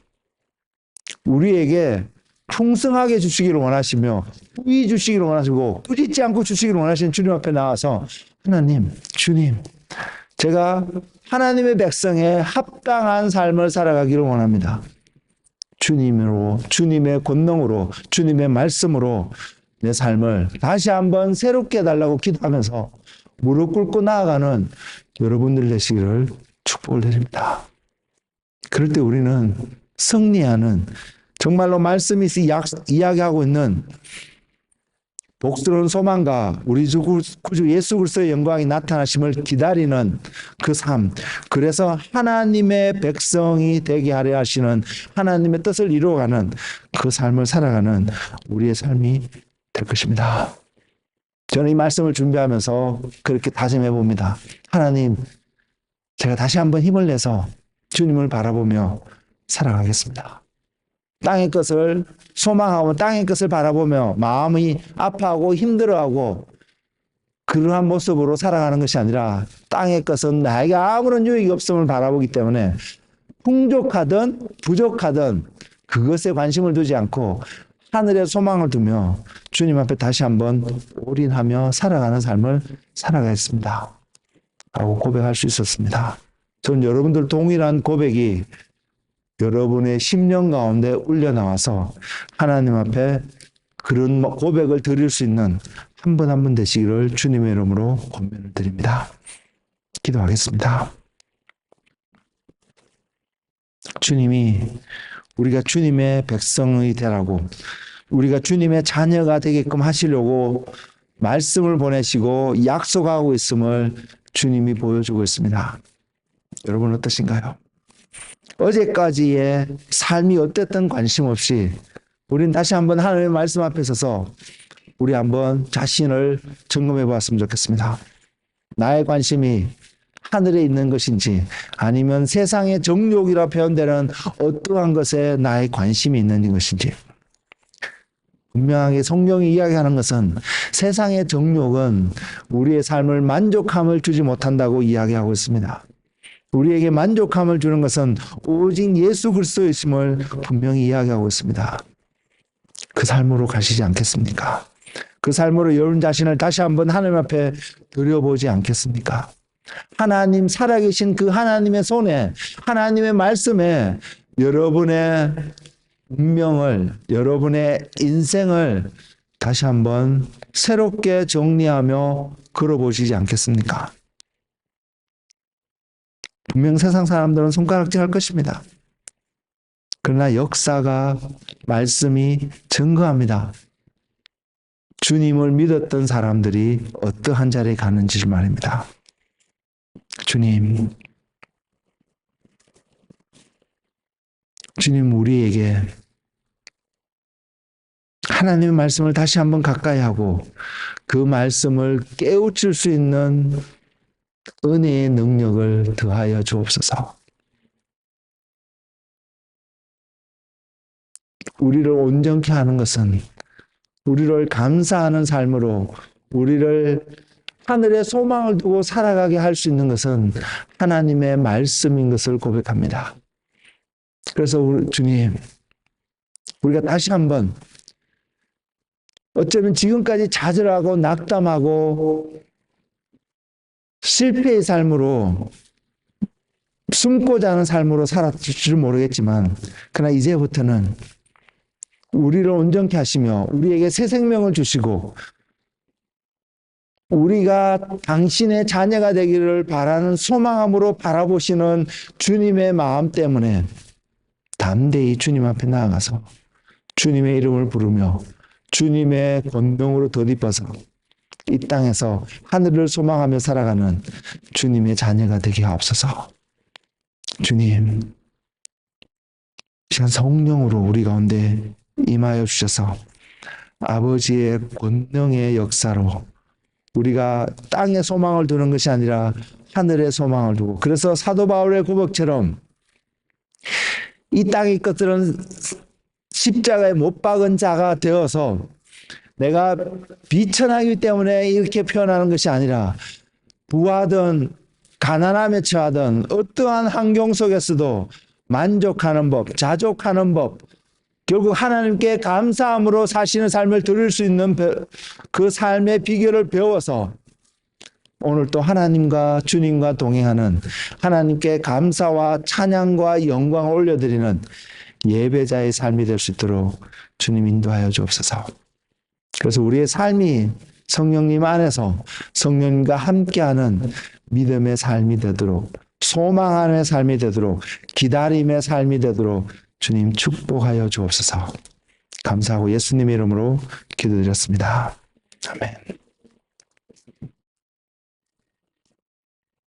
우리에게 풍성하게 주시기를 원하시며 부위 주시기를 원하시고 꾸짖지 않고 주시기를 원하시는 주님 앞에 나와서 하나님, 주님, 제가 하나님의 백성에 합당한 삶을 살아가기를 원합니다. 주님으로, 주님의 권능으로, 주님의 말씀으로 내 삶을 다시 한번 새롭게 해달라고 기도하면서 무릎 꿇고 나아가는 여러분들 되시기를 축복을 드립니다. 그럴 때 우리는 승리하는, 정말로 말씀이 이야기하고 있는 복스러운 소망과 우리 주 구주 예수 그리스도의 영광이 나타나심을 기다리는 그 삶, 그래서 하나님의 백성이 되게 하려 하시는 하나님의 뜻을 이루어가는 그 삶을 살아가는 우리의 삶이 될 것입니다. 저는 이 말씀을 준비하면서 그렇게 다짐해 봅니다. 하나님, 제가 다시 한번 힘을 내서 주님을 바라보며 살아가겠습니다. 땅의 것을 소망하고 땅의 것을 바라보며 마음이 아파하고 힘들어하고 그러한 모습으로 살아가는 것이 아니라 땅의 것은 나에게 아무런 유익이 없음을 바라보기 때문에 풍족하든 부족하든 그것에 관심을 두지 않고 하늘에 소망을 두며 주님 앞에 다시 한번 올인하며 살아가는 삶을 살아가겠습니다. 라고 고백할 수 있었습니다. 저는 여러분들 동일한 고백이 여러분의 심령 가운데 울려 나와서 하나님 앞에 그런 고백을 드릴 수 있는 한 분 한 분 되시기를 주님의 이름으로 권면을 드립니다. 기도하겠습니다. 주님이 우리가 주님의 백성이 되라고, 우리가 주님의 자녀가 되게끔 하시려고 말씀을 보내시고 약속하고 있음을 주님이 보여주고 있습니다. 여러분 어떠신가요? 어제까지의 삶이 어땠든 관심 없이 우린 다시 한번 하나님의 말씀 앞에 서서 우리 한번 자신을 점검해 보았으면 좋겠습니다. 나의 관심이 하늘에 있는 것인지 아니면 세상의 정욕이라 표현되는 어떠한 것에 나의 관심이 있는 것인지. 분명하게 성경이 이야기하는 것은 세상의 정욕은 우리의 삶을 만족함을 주지 못한다고 이야기하고 있습니다. 우리에게 만족함을 주는 것은 오직 예수 그리스도이심을 분명히 이야기하고 있습니다. 그 삶으로 가시지 않겠습니까? 그 삶으로 여러분 자신을 다시 한번 하나님 앞에 들여보지 않겠습니까? 하나님, 살아계신 그 하나님의 손에, 하나님의 말씀에 여러분의 운명을, 여러분의 인생을 다시 한번 새롭게 정리하며 걸어보시지 않겠습니까? 분명 세상 사람들은 손가락질 할 것입니다. 그러나 역사가, 말씀이 증거합니다. 주님을 믿었던 사람들이 어떠한 자리에 가는지 말입니다. 주님, 주님, 우리에게 하나님의 말씀을 다시 한번 가까이 하고 그 말씀을 깨우칠 수 있는 은혜의 능력을 더하여 주옵소서. 우리를 온전케 하는 것은 우리를 감사하는 삶으로 우리를 하늘에 소망을 두고 살아가게 할 수 있는 것은 하나님의 말씀인 것을 고백합니다. 그래서 주님, 우리가 다시 한번 어쩌면 지금까지 좌절하고 낙담하고 실패의 삶으로 숨고자 하는 삶으로 살았을 줄 모르겠지만 그러나 이제부터는 우리를 온전케 하시며 우리에게 새 생명을 주시고 우리가 당신의 자녀가 되기를 바라는 소망함으로 바라보시는 주님의 마음 때문에 담대히 주님 앞에 나아가서 주님의 이름을 부르며 주님의 권능으로 덧입어서 이 땅에서 하늘을 소망하며 살아가는 주님의 자녀가 되게 하옵소서. 주님, 시간 성령으로 우리 가운데 임하여 주셔서 아버지의 권능의 역사로 우리가 땅에 소망을 두는 것이 아니라 하늘에 소망을 두고, 그래서 사도 바울의 고백처럼 이 땅의 것들은 십자가에 못 박은 자가 되어서 내가 비천하기 때문에 이렇게 표현하는 것이 아니라 부하든 가난함에 처하든 어떠한 환경 속에서도 만족하는 법, 자족하는 법, 결국 하나님께 감사함으로 사시는 삶을 들을 수 있는 그 삶의 비결을 배워서 오늘 또 하나님과 주님과 동행하는 하나님께 감사와 찬양과 영광을 올려드리는 예배자의 삶이 될 수 있도록 주님 인도하여 주옵소서. 그래서 우리의 삶이 성령님 안에서 성령님과 함께하는 믿음의 삶이 되도록, 소망하는 삶이 되도록, 기다림의 삶이 되도록 주님 축복하여 주옵소서. 감사하고 예수님의 이름으로 기도드렸습니다. 아멘.